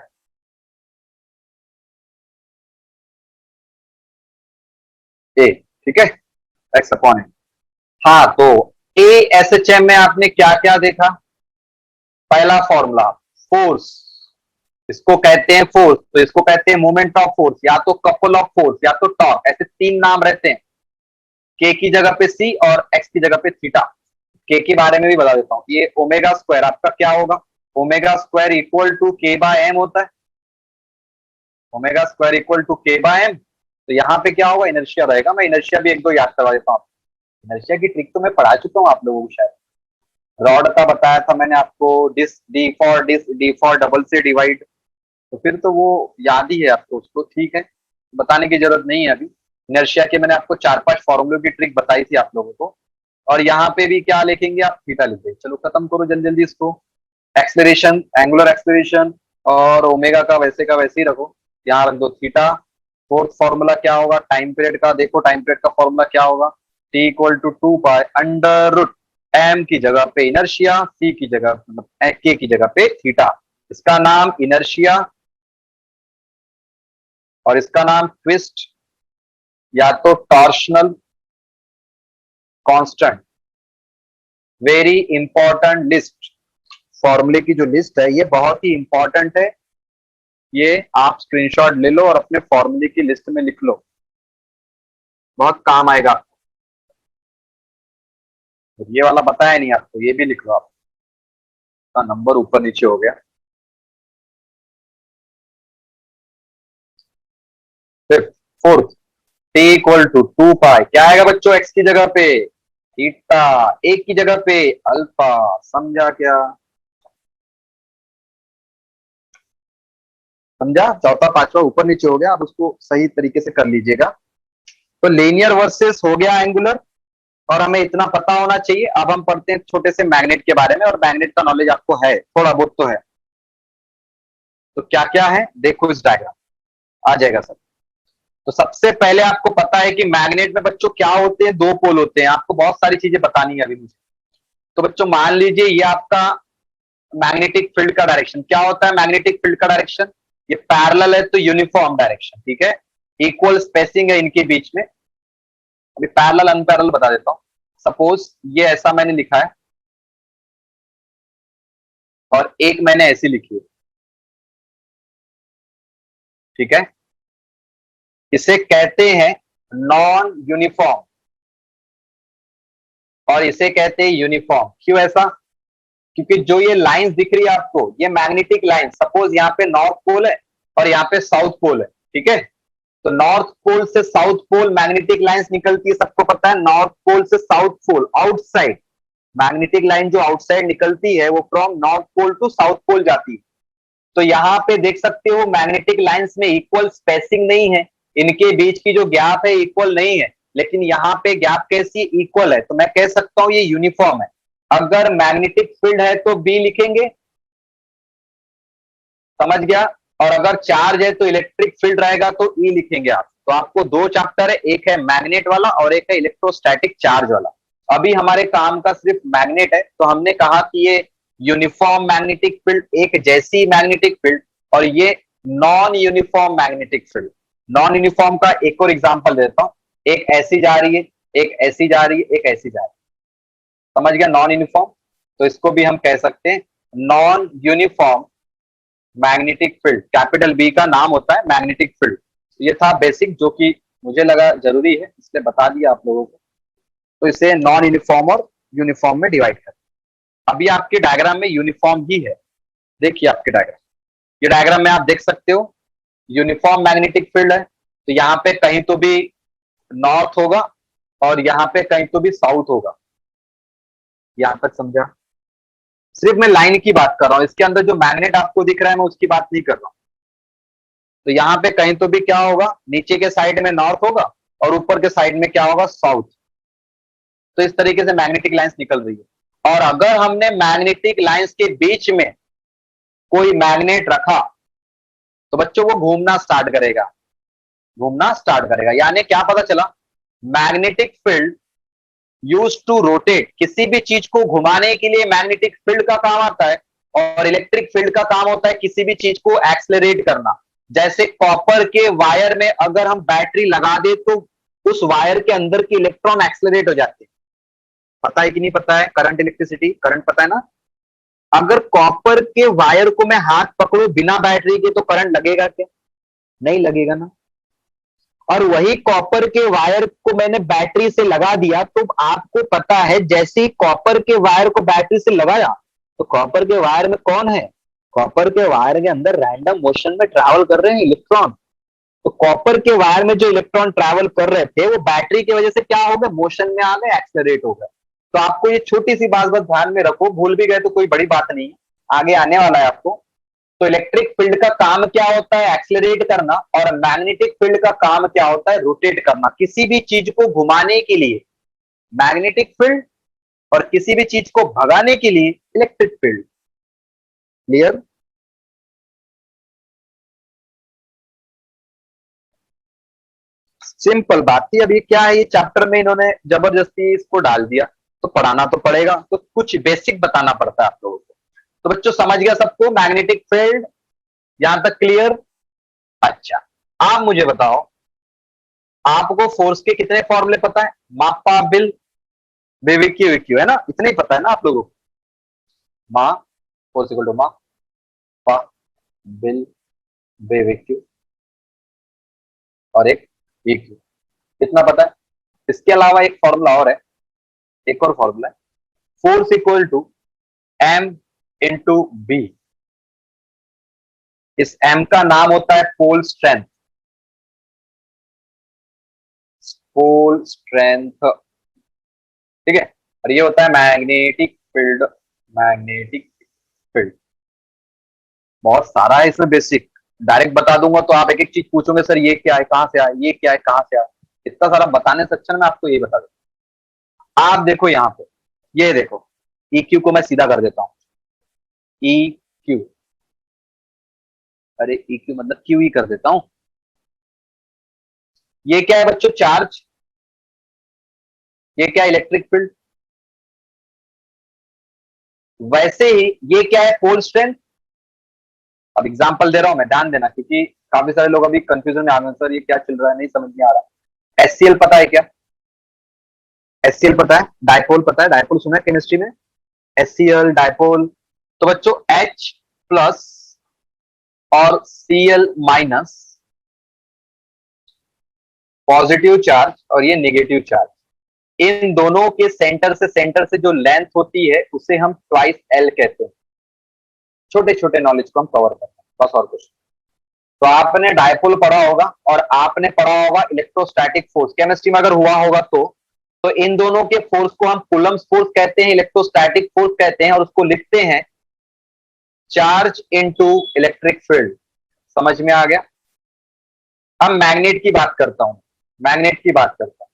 ए, ठीक है, एक्स अपॉन ए। हाँ, तो ए एस एच एम में आपने क्या क्या देखा? पहला फॉर्मूला, फोर्स, इसको कहते हैं फोर्स, तो इसको कहते हैं मोमेंट ऑफ फोर्स, या तो कपल ऑफ फोर्स, या तो टॉर्क, ऐसे 3 नाम रहते हैं। के की जगह पे सी और एक्स की जगह पे थीटा। के के बारे में भी बता देता हूं, ये ओमेगा स्क्वायर आपका क्या होगा? ओमेगा स्क्वायर इक्वल टू के बाय एम होता है। ओमेगा स्क्वायर इक्वल टू के बाय एम। तो यहाँ पे क्या होगा? इनर्शिया रहेगा। मैं इनर्शिया भी 1-2 याद करवा देता हूँ। इनर्शिया की ट्रिक तो मैं पढ़ा चुका हूँ आप लोगों को शायद। रॉड का बताया था मैंने आपको, डिस डी फॉर डबल से डिवाइड, तो फिर तो वो याद ही है आपको, उसको ठीक है, बताने की जरूरत नहीं है अभी। इनर्शिया के मैंने आपको 4-5 फॉर्मुलों की ट्रिक बताई थी आप लोगों को। और यहाँ पे भी क्या लिखेंगे आप? थीटा लिख देंगे। चलो खत्म करो जल्दी जल्दी इसको। एक्सलेरेशन, एंगुलर एक्सलेरेशन, और ओमेगा का वैसे ही रखो, यहाँ रख दो थीटा। फोर्थ फॉर्मूला क्या होगा टाइम पीरियड का? देखो टाइम पीरियड का फॉर्मूला क्या होगा? T equal to 2 pi under root M की जगह पे इनर्शिया, सी की जगह मतलब के की जगह पे थीटा। इसका नाम इनर्शिया और इसका नाम ट्विस्ट या तो torsional constant. Very important list, फॉर्मूले की जो लिस्ट है ये बहुत ही इंपॉर्टेंट है। ये आप स्क्रीनशॉट ले लो और अपने फॉर्मूले की लिस्ट में लिख लो, बहुत काम आएगा। ये वाला बताया नहीं आपको, ये भी लिख लो आप, का नंबर ऊपर नीचे हो गया। फिर फोर्थ, टी इक्वल टू 2 पाई, क्या आएगा बच्चों एक्स की जगह पे? थीटा, एक की जगह पे अल्फा। समझा क्या? समझा? चौथा पांचवा ऊपर नीचे हो गया, आप उसको सही तरीके से कर लीजिएगा। तो लीनियर वर्सेस हो गया एंगुलर, और हमें इतना पता होना चाहिए। अब हम पढ़ते हैं छोटे से मैग्नेट के बारे में, और मैग्नेट का नॉलेज आपको है, थोड़ा बहुत तो है। तो क्या क्या है देखो, इस डायग्राम आ जाएगा सब। तो सबसे पहले आपको पता है कि मैग्नेट में बच्चों क्या होते हैं, दो पोल होते हैं। आपको बहुत सारी चीजें बतानी है अभी मुझे। तो बच्चों मान लीजिए ये आपका मैग्नेटिक फील्ड का डायरेक्शन क्या होता है। मैग्नेटिक फील्ड का डायरेक्शन ये पैरेलल है तो यूनिफॉर्म डायरेक्शन, ठीक है। इक्वल स्पेसिंग है इनके बीच में। अभी पैरेलल अनपैरेलल बता देता हूं। सपोज ये ऐसा मैंने लिखा है और एक मैंने ऐसी लिखी है, ठीक है। इसे कहते हैं नॉन यूनिफॉर्म और इसे कहते हैं यूनिफॉर्म। क्यों ऐसा? क्योंकि जो ये लाइंस दिख रही है आपको, ये मैग्नेटिक लाइन, सपोज यहाँ पे नॉर्थ पोल है और यहाँ पे साउथ पोल है, ठीक है। तो नॉर्थ पोल से साउथ पोल मैग्नेटिक लाइंस निकलती है, सबको पता है। नॉर्थ पोल से south pole outside magnetic line जो आउटसाइड निकलती है वो from north pole to south pole जाती है। तो यहाँ पे देख सकते हो मैग्नेटिक लाइंस में इक्वल स्पेसिंग नहीं है, इनके बीच की जो गैप है इक्वल नहीं है, लेकिन यहाँ पे गैप कैसी इक्वल है। तो मैं कह सकता हूं ये यूनिफॉर्म है। अगर मैग्नेटिक फील्ड है तो बी लिखेंगे, समझ गया। और अगर चार्ज है तो इलेक्ट्रिक फील्ड रहेगा तो ई लिखेंगे आप। तो आपको दो चैप्टर है, एक है मैग्नेट वाला और एक है इलेक्ट्रोस्टैटिक चार्ज वाला। अभी हमारे काम का सिर्फ मैग्नेट है, तो हमने कहा कि ये यूनिफॉर्म मैग्नेटिक फील्ड, एक जैसी मैग्नेटिक फील्ड, और ये non uniform magnetic field. Non uniform का एक और एग्जांपल देता हूं। एक ऐसी जा रही है, एक ऐसी जा रही है, एक ऐसी जा रही है, समझ गया नॉन यूनिफॉर्म। तो इसको भी हम कह सकते हैं non uniform magnetic field. Capital B का नाम होता है मैग्नेटिक फील्ड। ये था बेसिक, जो कि मुझे लगा जरूरी है इसलिए बता दिया आप लोगों को। तो इसे नॉन यूनिफॉर्म और यूनिफॉर्म में डिवाइड कर। अभी आपके डायग्राम में यूनिफॉर्म ही है, देखिए आपके डायग्राम, ये डायग्राम में आप देख सकते हो यूनिफॉर्म मैग्नेटिक फील्ड है। तो यहाँ पे कहीं तो भी नॉर्थ होगा और यहाँ पे कहीं तो भी साउथ होगा। यहां तक समझा? सिर्फ मैं लाइन की बात कर रहा हूं, इसके अंदर जो मैग्नेट आपको दिख रहा है मैं उसकी बात नहीं कर रहा हूं। तो यहाँ पे कहीं तो भी क्या होगा, नीचे के साइड में नॉर्थ होगा और ऊपर के साइड में क्या होगा, साउथ। तो इस तरीके से मैग्नेटिक लाइंस निकल रही है। और अगर हमने मैग्नेटिक लाइंस के बीच में कोई मैग्नेट रखा तो बच्चों वो घूमना स्टार्ट करेगा, घूमना स्टार्ट करेगा। यानी क्या पता चला, magnetic field use to rotate. किसी भी चीज को घुमाने के लिए मैग्नेटिक फील्ड का काम आता है, और इलेक्ट्रिक फील्ड का काम होता है किसी भी चीज को एक्सलरेट करना। जैसे कॉपर के वायर में अगर हम बैटरी लगा दे तो उस वायर के अंदर के इलेक्ट्रॉन एक्सलरेट हो जाते हैं। पता है कि नहीं पता है? करंट, इलेक्ट्रिसिटी, करंट पता है ना। अगर कॉपर के वायर को मैं हाथ पकड़ू बिना बैटरी के तो करंट लगेगा क्या? नहीं लगेगा ना। और वही कॉपर के वायर को मैंने बैटरी से लगा दिया, तो आपको पता है जैसे ही कॉपर के वायर को बैटरी से लगाया तो कॉपर के वायर में कौन है, कॉपर के वायर के अंदर रैंडम मोशन में ट्रैवल कर रहे हैं इलेक्ट्रॉन। तो कॉपर के वायर में जो इलेक्ट्रॉन ट्रैवल कर रहे थे वो बैटरी की वजह से क्या हो गए, मोशन में आ गए, एक्सलरेट हो गए। तो आपको ये छोटी सी बात बस ध्यान में रखो, भूल भी गए तो कोई बड़ी बात नहीं, आगे आने वाला है आपको। तो इलेक्ट्रिक फील्ड का काम क्या होता है, एक्सलरेट करना, और मैग्नेटिक फील्ड का काम क्या होता है, रोटेट करना। किसी भी चीज को घुमाने के लिए मैग्नेटिक फील्ड और किसी भी चीज को भगाने के लिए इलेक्ट्रिक फील्ड। क्लियर? सिंपल बात थी। अब ये क्या है, ये चैप्टर में इन्होंने जबरदस्ती इसको डाल दिया, तो पढ़ाना तो पड़ेगा, तो कुछ बेसिक बताना पड़ता है आप लोगों को। तो बच्चों समझ गया सबको मैग्नेटिक फील्ड, यहां तक क्लियर? अच्छा, आप मुझे बताओ, आपको फोर्स के कितने फॉर्मूले पता है? मापा, बिल, बेविक्यू, विक्यू, है ना, इतने ही पता है ना आप लोगों को। मा फोर्स इक्वल टू मा पा बिल बेविक्यू और एक विक्यू, इतना पता है। इसके अलावा एक फॉर्मूला और है, एक और फॉर्मूला है, force equal to M into B. इस एम का नाम होता है पोल स्ट्रेंथ, पोल स्ट्रेंथ, ठीक है। और ये होता है मैग्नेटिक फील्ड, मैग्नेटिक फील्ड। बहुत सारा है इसमें बेसिक, डायरेक्ट बता दूंगा तो आप एक एक चीज पूछोगे, सर ये क्या है, कहां से आया, ये क्या है, कहां से आया। इतना सारा बताने से अच्छा मैं आपको ये बता दूं। आप देखो यहाँ पे, ये देखो, ई क्यू को मैं सीधा कर देता हूँ, ई क्यू, अरे ई क्यू मतलब क्यू ही कर देता हूँ। ये क्या है बच्चों? चार्ज। ये क्या? Electric field. वैसे ही ये क्या है? Pole strength. अब एग्जांपल दे रहा हूं मैं, ध्यान देना, क्योंकि काफी सारे लोग अभी कंफ्यूजन में आ गए, सर ये क्या चल रहा है, नहीं समझ में आ रहा। एचसीएल पता है क्या? एचसीएल पता है? डायपोल पता है? डायपोल सुना है केमिस्ट्री में? HCL, dipole. तो बच्चों एच प्लस और सीएल माइनस, पॉजिटिव चार्ज और ये नेगेटिव चार्ज, इन दोनों के सेंटर से जो लेंथ होती है उसे हम ट्वाइस एल कहते हैं। छोटे छोटे नॉलेज को हम कवर करते हैं, बस और कुछ। तो आपने डायपोल पढ़ा होगा और आपने पढ़ा होगा इलेक्ट्रोस्टैटिक फोर्स, केमिस्ट्री में अगर हुआ होगा तो इन दोनों के फोर्स को हम कूलम्स फोर्स कहते हैं, इलेक्ट्रोस्टैटिक फोर्स कहते हैं, और उसको लिखते हैं चार्ज इनटू इलेक्ट्रिक फील्ड। समझ में आ गया? अब मैग्नेट की बात करता हूं, मैग्नेट की बात करता हूं।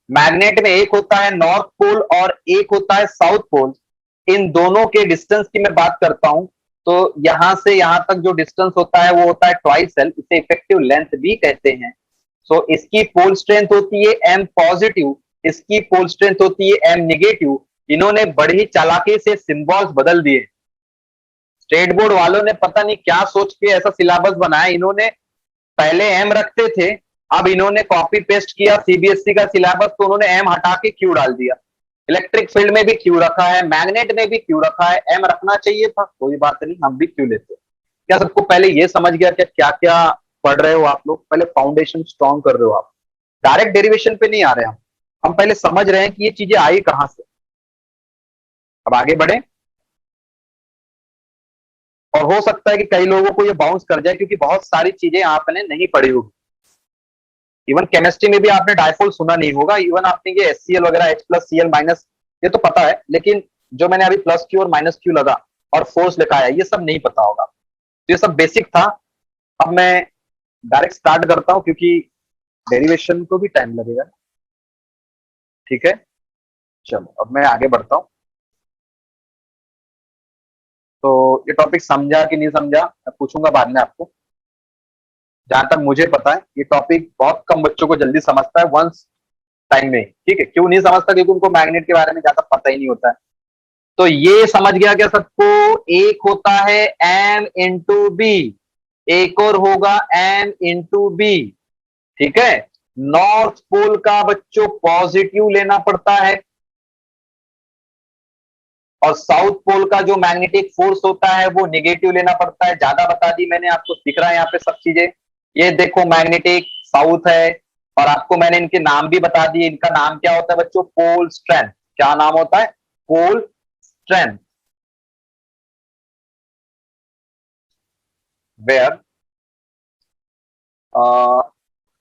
मैग्नेट में एक होता है नॉर्थ पोल और एक होता है साउथ पोल। इन दोनों के डिस्टेंस की मैं बात करता हूं, तो यहां से यहां तक जो डिस्टेंस होता है वो होता है ट्वाइस एल, इसे इफेक्टिव लेंथ भी कहते हैं। सो इसकी पोल स्ट्रेंथ होती है एम पॉजिटिव, इसकी पोल स्ट्रेंथ होती है एम निगेटिव। इन्होंने बड़ी चालाकी से सिंबल्स बदल दिए। स्टेट बोर्ड वालों ने पता नहीं क्या सोच के ऐसा सिलेबस बनाया, इन्होंने पहले एम रखते थे, अब इन्होंने कॉपी पेस्ट किया सीबीएसई का सिलेबस, तो उन्होंने एम हटा के क्यू डाल दिया। इलेक्ट्रिक फील्ड में भी क्यू रखा है, मैग्नेट में भी क्यू रखा है, एम रखना चाहिए था, कोई बात नहीं, हम भी क्यू लेते। क्या सबको पहले ये समझ गया क्या क्या पढ़ रहे हो आप लोग? पहले फाउंडेशन स्ट्रॉन्ग कर रहे हो आप, डायरेक्ट डेरिवेशन पे नहीं आ रहे हम पहले समझ रहे हैं कि ये चीजें आई कहां से। अब आगे बढ़े। और हो सकता है कि कई लोगों को ये बाउंस कर जाए, क्योंकि बहुत सारी चीजें आपने नहीं पढ़ी होगी। इवन केमिस्ट्री में भी आपने डायपोल सुना नहीं होगा, इवन आपने ये एचसीएल वगैरह, एच प्लस सीएल माइनस, ये तो पता है, लेकिन जो मैंने अभी प्लस क्यू और माइनस क्यू लगा और फोर्स लिखा है, ये सब नहीं पता होगा। तो ये सब बेसिक था। अब मैं डायरेक्ट स्टार्ट करता हूं, क्योंकि डेरिवेशन को भी टाइम लगेगा। ठीक है, चलो अब मैं आगे बढ़ता हूं। तो ये टॉपिक समझा कि नहीं समझा मैं पूछूंगा बाद में आपको। जहां तक मुझे पता है ये टॉपिक बहुत कम बच्चों को जल्दी समझता है वंस टाइम में। ठीक है, क्यों नहीं समझता? क्योंकि उनको मैग्नेट के बारे में ज्यादा पता ही नहीं होता है। तो ये समझ गया क्या सबको? एक होता है एम इंटू बी, एक और होगा एम इंटू बी। ठीक है, नॉर्थ पोल का बच्चों पॉजिटिव लेना पड़ता है, और साउथ पोल का जो मैग्नेटिक फोर्स होता है वो निगेटिव लेना पड़ता है। ज्यादा बता दी मैंने, आपको दिख रहा है यहाँ पे सब चीजें। ये देखो मैग्नेटिक साउथ है, और आपको मैंने इनके नाम भी बता दिए। इनका नाम क्या होता है बच्चों? Pole strength. क्या नाम होता है? Pole strength. Where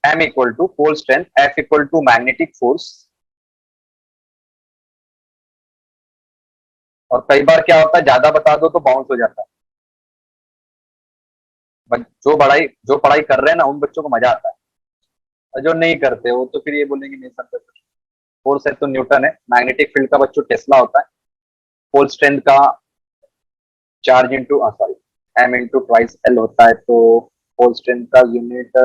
M equal to pole strength, F equal to magnetic force. और कई बार क्या होता है, ज्यादा बता दो तो बाउंस हो जाता है। जो पढ़ाई कर रहे हैं ना, उन बच्चों को मजा आता है, और जो नहीं करते वो तो फिर ये बोलेंगे नहीं सर। फोर्स है तो न्यूटन है, मैग्नेटिक फील्ड का बच्चों टेस्ला होता है, पोल स्ट्रेंथ का charge into sorry M into twice L होता है। तो पोल स्ट्रेंथ का यूनिट,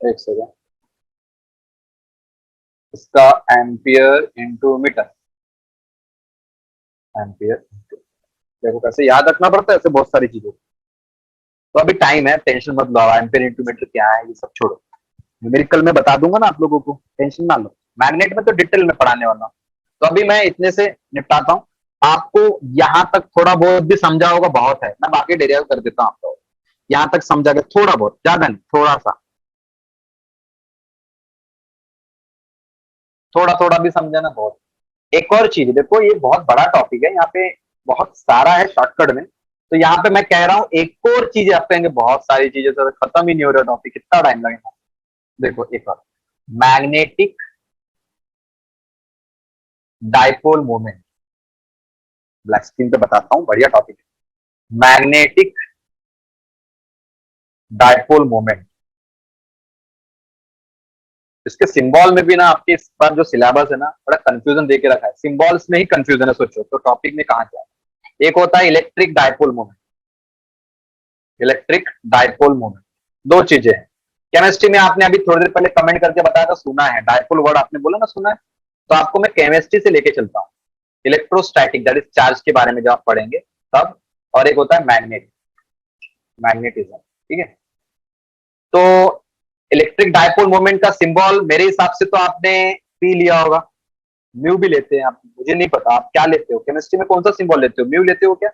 एक सेकेंड, इसका एम्पियर इंटू मीटर, एम्पियर। देखो कैसे याद रखना पड़ता है ऐसे बहुत सारी चीजों। तो अभी टाइम है, टेंशन मत लो, एम्पियर इंटू मीटर क्या है ये सब छोड़ो, न्यूमेरिकल में बता दूंगा ना आप लोगों को, टेंशन ना लो। मैग्नेट में तो डिटेल में पढ़ाने वाला हूं। तो अभी मैं इतने से निपटाता हूं। आपको यहां तक थोड़ा बहुत भी समझा होगा बहुत है, मैं बाकी डेरिव कर देता हूं आपको। यहां तक समझा गया थोड़ा बहुत, ज्यादा नहीं, थोड़ा सा, थोड़ा थोड़ा भी समझा ना बहुत। एक और चीज देखो, ये बहुत बड़ा टॉपिक है, यहाँ पे बहुत सारा है शॉर्टकट में। तो यहाँ पे मैं कह रहा हूँ एक और चीज, आप कहेंगे बहुत सारी चीजें तो खत्म ही नहीं हो रहा टॉपिक, कितना टाइम लगेगा। देखो एक और, magnetic dipole moment, black screen पे बताता हूँ, बढ़िया टॉपिक है। मैग्नेटिक डाइपोल मोमेंट, इसके सिंबल में भी ना आपके इस बार जो सिलेबस है ना बड़ा कंफ्यूजन दे के रखा है, सिंबल्स में ही कंफ्यूजन है, सोचो तो टॉपिक में कहाँ क्या है। एक होता है electric dipole moment, electric dipole moment, दो चीजें हैं। केमिस्ट्री में आपने अभी थोड़ी देर पहले कमेंट करके बताया था, सुना है डायपोल वर्ड आपने बोला ना, सुना है, तो आपको मैं केमिस्ट्री से लेके चलता हूँ। इलेक्ट्रोस्टैटिक दैट इज चार्ज के बारे में जब आप पढ़ेंगे तब, और एक होता है मैग्नेट, मैग्नेटिज्म, ठीक है। तो इलेक्ट्रिक डायपोल मोमेंट का सिंबल मेरे हिसाब से तो आपने पी लिया होगा, म्यू भी लेते हैं आप, मुझे नहीं पता आप क्या लेते हो, केमिस्ट्री में कौन सा सिंबल लेते हो, म्यू लेते हो क्या?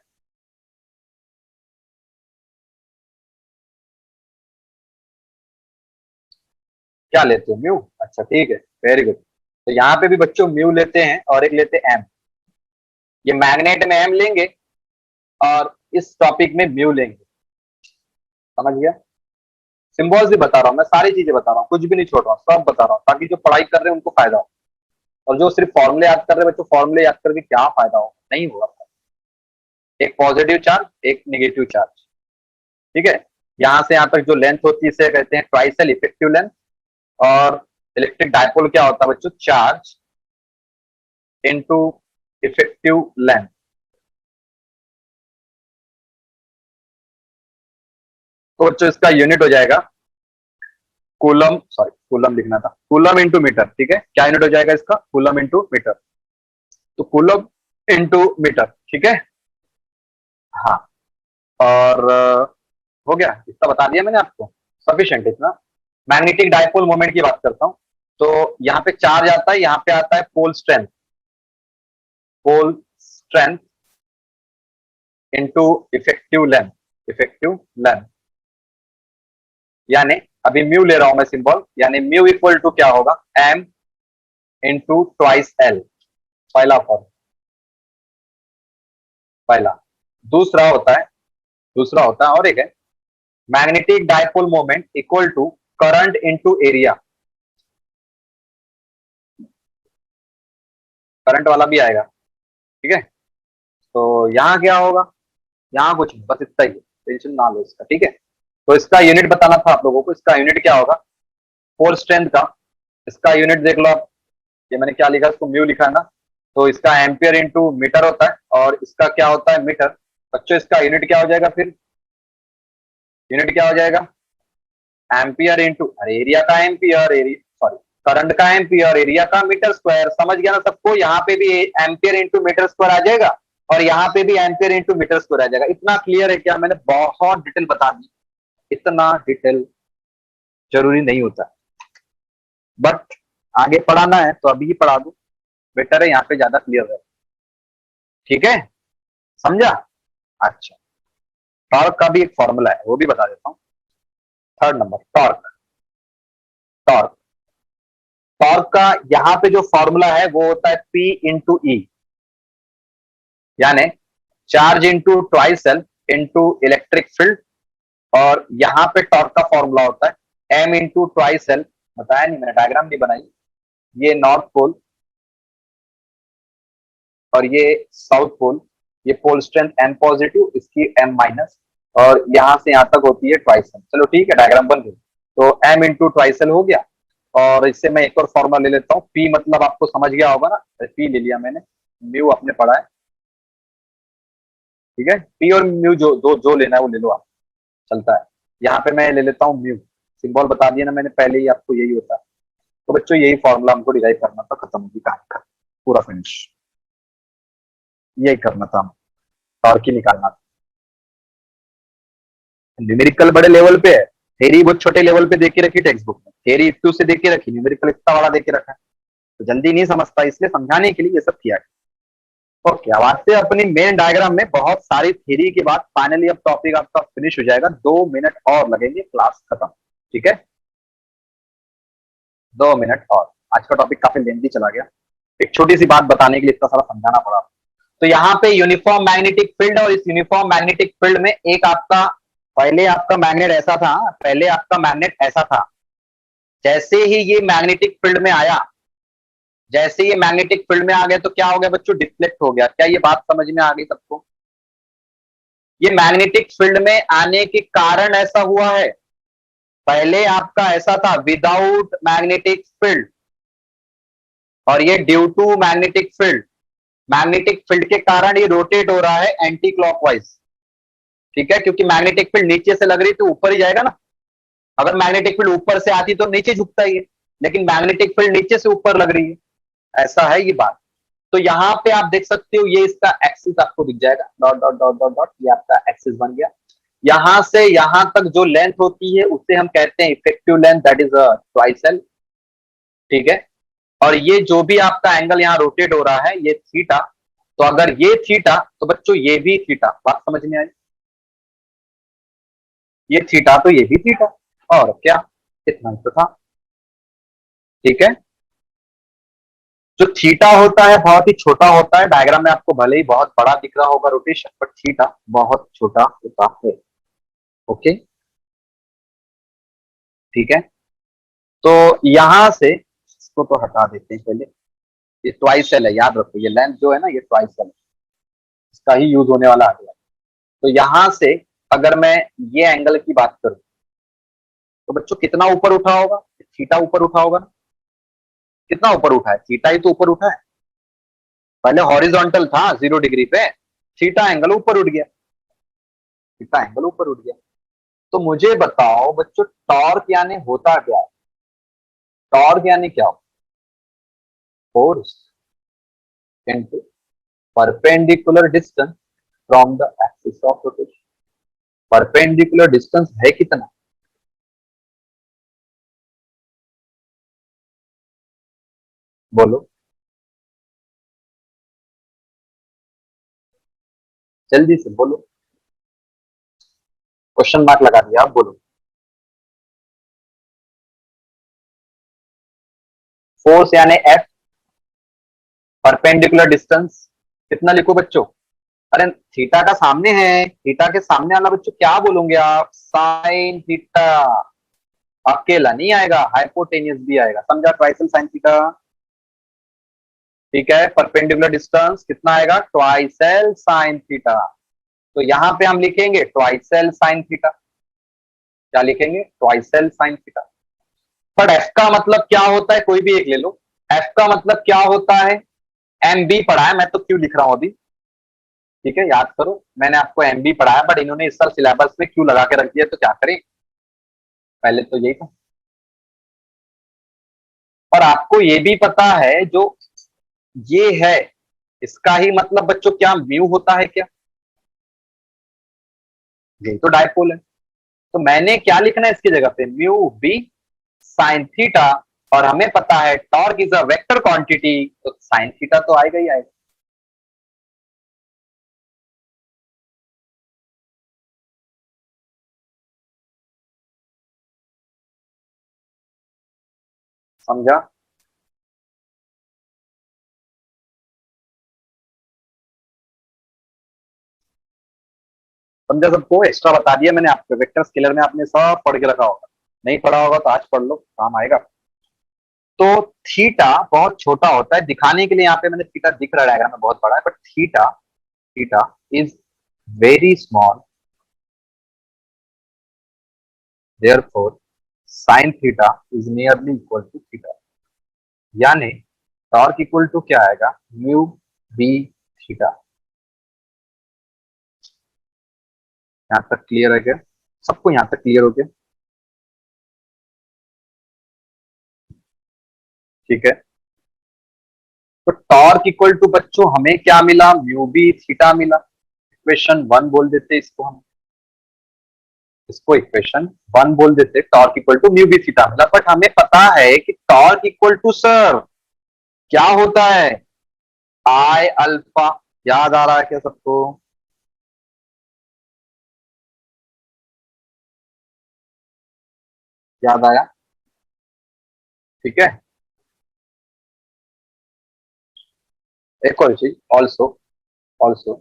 क्या लेते हो, म्यू, अच्छा ठीक है, वेरी गुड। तो यहाँ पे भी बच्चों म्यू लेते हैं और एक लेते हैं एम, ये मैग्नेट में एम लेंगे और इस टॉपिक में म्यू लेंगे, समझ गया। सिंबल्स भी बता रहा हूँ मैं, सारी चीजें बता रहा हूँ, कुछ भी नहीं छोड़ रहा हूँ, सब बता रहा हूँ ताकि जो पढ़ाई कर रहे हैं उनको फायदा हो, और जो सिर्फ फॉर्मूले याद कर रहे हैं बच्चों, फॉर्मूले याद करके क्या फायदा हो, नहीं होगा। एक पॉजिटिव चार्ज, एक नेगेटिव चार्ज, ठीक है। यहाँ से यहाँ तक जो लेंथ होती है इसे कहते हैं ट्राइसल इफेक्टिव लेंथ। और इलेक्ट्रिक डायपोल क्या होता है बच्चों, चार्ज इनटू इफेक्टिव लेंथ। तो बच्चों इसका यूनिट हो जाएगा कूलम, सॉरी कूलम लिखना था, कूलम इंटू मीटर, ठीक है। क्या यूनिट हो जाएगा इसका, कूलम इंटू मीटर, तो कूलम इंटू मीटर, ठीक है। हाँ, और हो गया, इतना बता दिया मैंने आपको, सफिशिएंट इतना। मैग्नेटिक डायपोल मोमेंट की बात करता हूं, तो यहाँ पे चार्ज आता है, यहाँ पे आता है pole strength, pole strength into effective length, effective length, यानी अभी म्यू ले रहा हूं मैं सिंबल, यानी म्यू इक्वल टू क्या होगा, एम इंटू ट्वाइस एल, पहला फॉर्म, पहला। दूसरा होता है, दूसरा होता है और एक है magnetic dipole moment equal to current into area, current वाला भी आएगा, ठीक है। तो यहाँ क्या होगा, यहाँ कुछ नहीं, बस इतना ही है, टेंशन ना लो इसका, ठीक है। तो इसका यूनिट बताना था आप लोगों को, इसका यूनिट क्या होगा, फोर स्ट्रेंथ का, इसका यूनिट देख लो आप, ये मैंने क्या लिखा, इसको म्यू लिखा है ना, तो इसका एम्पियर इंटू मीटर होता है, और इसका क्या होता है, मीटर। बच्चों इसका यूनिट क्या हो जाएगा फिर, यूनिट क्या हो जाएगा, एम्पियर इंटू, अरे एरिया का एम्पियर, एरिया सॉरी, करंट का एम्पियर, एरिया का मीटर स्क्वायर, समझ गया ना सबको। यहाँ पे भी एम्पियर इंटू मीटर स्क्वायर आ जाएगा, और यहाँ पे भी एम्पियर इंटू मीटर स्क्वायर आ जाएगा। इतना क्लियर है क्या, मैंने बहुत डिटेल बता दी, इतना डिटेल जरूरी नहीं होता, बट आगे पढ़ाना है तो अभी ही पढ़ा दूं, बेटर है यहाँ पे ज्यादा क्लियर रहे, ठीक है, समझा। अच्छा, टॉर्क का भी एक फॉर्मूला है, वो भी बता देता हूँ। Third number, torque, torque, torque का यहाँ पे जो फॉर्मूला है वो होता है P इंटू ई, यानी charge into twice L into electric field, और यहाँ पे टॉर्क का फॉर्मूला होता है M इंटू ट्वाइस एल, बताया नहीं मैंने, डायग्राम नहीं बनाई, ये नॉर्थ पोल और ये साउथ पोल, ये पोल स्ट्रेंथ M पॉजिटिव, इसकी M माइनस, और यहाँ से यहाँ तक होती है ट्वाइस एल। चलो ठीक है, डायग्राम बन गई, तो M इंटू ट्वाइस एल हो गया। और इससे मैं एक और फॉर्मूला ले लेता हूँ, P मतलब आपको समझ गया होगा ना, P ले लिया मैंने, म्यू आपने पढ़ा है, ठीक है। P और म्यू जो दो जो लेना है वो ले लो आप, चलता है। यहाँ पे मैं ले लेता हूँ म्यू, सिंबल बता दिया ना मैंने पहले ही आपको, यही होता है। तो बच्चों यही फॉर्मूला हमको डिराइव करना था, खत्म होगी कहानी का, पूरा फिनिश, यही करना था, टॉर्क ही निकालना था। न्यूमेरिकल बड़े लेवल पे है, थेरी बहुत छोटे लेवल पे देके रखी टेक्स्ट बुक में, थेरी इतू से देके रखी, न्यूमेरिकल इतना वाला देके रखा है, तो जल्दी नहीं समझता, इसलिए समझाने के लिए ये सब किया है। ओके, अब आते हैं अपनी मेन डायग्राम में। बहुत सारी थ्योरी के बाद फाइनली अब टॉपिक आपका फिनिश हो जाएगा, 2 मिनट और लगेंगे, क्लास खत्म, ठीक है, 2 मिनट और। आज का टॉपिक काफी लेंथी चला गया, एक छोटी सी बात बताने के लिए इतना सारा समझाना पड़ा। तो यहाँ पे यूनिफॉर्म मैग्नेटिक फील्ड, और इस यूनिफॉर्म मैग्नेटिक फील्ड में एक आपका, पहले आपका मैग्नेट ऐसा था, पहले आपका मैग्नेट ऐसा था, जैसे ही ये मैग्नेटिक फील्ड में आया, जैसे ये मैग्नेटिक फील्ड में आ गया तो क्या हो गया बच्चों, डिफ्लेक्ट हो गया। क्या ये बात समझ में आ गई सबको, ये मैग्नेटिक फील्ड में आने के कारण ऐसा हुआ है, पहले आपका ऐसा था विदाउट मैग्नेटिक फील्ड, और ये due to magnetic field. Magnetic field के कारण ये रोटेट हो रहा है एंटी क्लॉकवाइज, ठीक है, क्योंकि मैग्नेटिक फील्ड नीचे से लग रही तो ऊपर ही जाएगा ना। अगर मैग्नेटिक फील्ड ऊपर से आती तो नीचे झुकता ही है, लेकिन मैग्नेटिक फील्ड नीचे से ऊपर लग रही है, ऐसा है ये बात। तो यहाँ पे आप देख सकते हो, ये इसका एक्सिस आपको दिख जाएगा, dot dot dot dot dot, ये आपका एक्सिस बन गया। यहां से यहां तक जो लेंथ होती है उसे हम कहते हैं effective length, that is twice L, ठीक है। और ये जो भी आपका एंगल यहाँ रोटेट हो रहा है ये थीटा, तो अगर ये थीटा तो बच्चों ये भी थीटा, बात समझ में आई? ये थीटा तो ये भी थीटा, और क्या, इतना ही तो था, ठीक है। जो थीटा होता है बहुत ही छोटा होता है, डायग्राम में आपको भले ही बहुत बड़ा दिख रहा होगा रोटेशन, पर थीटा बहुत छोटा होता है, ओके, ठीक है। तो यहां से इसको तो हटा देते हैं पहले, ये ट्वाइस एल है, याद रखो ये लेंथ जो है ना ये ट्वाइस एल है, इसका ही यूज होने वाला आ गया। तो यहां से अगर मैं ये एंगल की बात करूं तो बच्चों कितना ऊपर उठा होगा, थीटा ऊपर उठा होगा ना। कितना ऊपर उठा है, थीटा ही तो ऊपर उठा है। पहले हॉरिजॉन्टल था 0 डिग्री पे, थीटा एंगल ऊपर उठ गया, थीटा एंगल ऊपर उठ गया। तो मुझे बताओ बच्चों, टॉर्क यानी होता क्या है? टॉर्क यानी क्या? Force into perpendicular distance from the axis of rotation. Perpendicular distance है कितना? बोलो, जल्दी से बोलो, क्वेश्चन मार्क लगा दिया, आप बोलो। फोर्स यानी एफ, परपेंडिकुलर डिस्टेंस कितना लिखो बच्चों? अरे थीटा का सामने है, थीटा के सामने वाला बच्चों क्या बोलोगे आप? Sine theta. अकेला नहीं आएगा, हाइपोटेनियस भी आएगा, समझा? ट्राइसल साइन थीटा, ठीक है। परपेंडिकुलर डिस्टेंस कितना आएगा? ट्वाइसेल साइन थीटा। तो यहां पे हम लिखेंगे ट्वाइसेल साइन थीटा। क्या लिखेंगे? ट्वाइसेल साइन थीटा। बट एफ का मतलब क्या होता है, कोई भी एक ले लो। एफ का मतलब क्या होता है? एम बी पढ़ा है, मैं तो क्यों लिख रहा हूं अभी, ठीक है, याद करो। मैंने आपको एम बी पढ़ाया, बट इन्होंने इस साल सिलेबस में क्यों लगा के रख दिया, तो क्या करें, पहले तो यही था। और आपको ये भी पता है जो ये है, इसका ही मतलब बच्चों क्या म्यू होता है क्या? यही तो डायपोल है। तो मैंने क्या लिखना है इसकी जगह पे? Mu B sine theta. और हमें पता है torque is a vector quantity, तो साइन थीटा तो आएगा ही आएगा। समझा? समझा सबको? एक्स्ट्रा बता दिया मैंने आपको, वेक्टर स्केलर में आपने सब पढ़ के रखा होगा, नहीं पढ़ा होगा तो आज पढ़ लो, काम आएगा। तो थीटा बहुत छोटा होता है, दिखाने के लिए यहाँ पे मैंने थीटा दिख रहा है डायग्राम में बहुत बड़ा है, but theta, theta is very small, therefore sin theta is nearly equal to theta। यानी टॉर्क इक्वल टू क्या आएगा? Mu B theta. यहाँ तक क्लियर है क्या सबको? यहाँ तक क्लियर हो गया? ठीक है। तो टॉर्क इक्वल टू बच्चों हमें क्या मिला? म्यू बी थीटा मिला। इक्वेशन वन बोल देते इसको हम, इसको इक्वेशन वन बोल देते, torque equal to mu B theta मिला। बट हमें पता है कि टॉर्क इक्वल टू सर क्या होता है? आई अल्फा। याद आ रहा है क्या सबको? याद आया? ठीक है। एक और चीज, also, also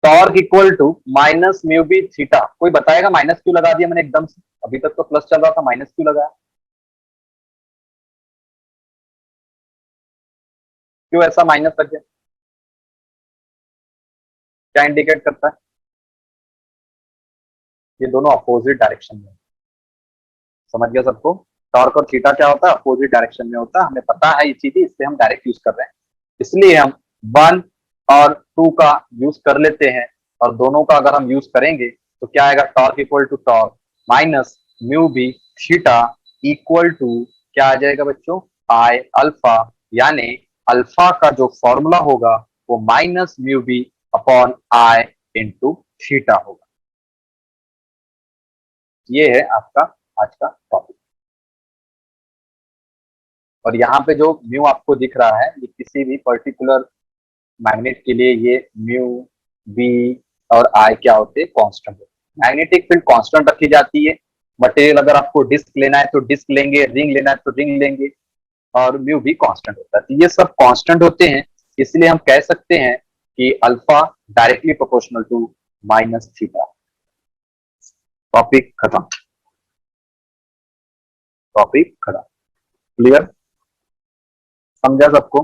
torque equal to minus mu B theta. कोई बताएगा माइनस क्यों लगा दिया मैंने एकदम से? अभी तक तो प्लस चल रहा था, माइनस क्यों लगाया? क्यों ऐसा माइनस लग गया? क्या इंडिकेट करता है? ये दोनों अपोजिट डायरेक्शन में, समझ गया सबको? टॉर्क और थीटा क्या होता है? अपोजिट डायरेक्शन में होता है, हमें पता है ये चीजें, इससे हम डायरेक्ट यूज कर रहे हैं। इसलिए हम 1 और 2 का यूज कर लेते हैं, और दोनों का अगर हम यूज करेंगे तो क्या आएगा? Torque equal to torque minus mu B theta equal to क्या आ जाएगा बच्चों? आई अल्फा, यानी अल्फा का जो फॉर्मूला होगा वो minus mu B upon I into theta होगा। ये है आपका आज का टॉपिक। और यहाँ पे जो म्यू आपको दिख रहा है, ये किसी भी पर्टिकुलर मैग्नेट के लिए ये म्यू बी और आई क्या होते हैं? कांस्टेंट होते हैं। मैग्नेटिक फील्ड कांस्टेंट रखी जाती है। मटेरियल अगर आपको डिस्क लेना है तो डिस्क लेंगे, रिंग लेना है तो रिंग लेंगे, और म्यू भी कांस्टेंट होता है। तो ये सब कांस्टेंट होते हैं, इसलिए हम कह सकते हैं कि alpha directly proportional to minus theta. Topic खत्म। टॉपिक खत्म। क्लियर? समझा सबको?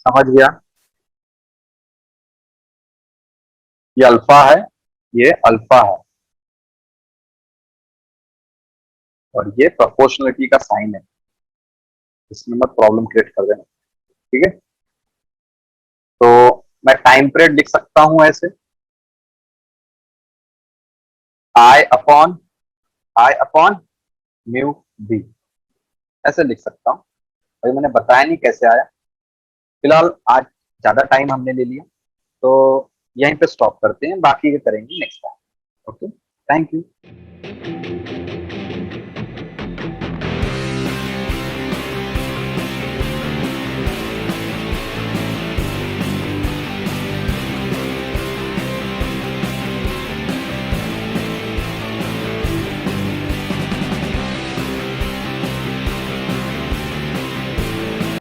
समझ गया? ये अल्फा है, ये अल्फा है, और ये प्रोपोर्शनलिटी का साइन है। इसमें मत प्रॉब्लम क्रिएट कर देना, ठीक है? तो मैं टाइम पीरियड लिख सकता हूं ऐसे, आई अपॉन म्यू बी, ऐसे लिख सकता हूं। अभी मैंने बताया नहीं कैसे आया। फिलहाल आज ज्यादा टाइम हमने ले लिया, तो यहीं पे स्टॉप करते हैं, बाकी के करेंगे next time. Okay, thank you.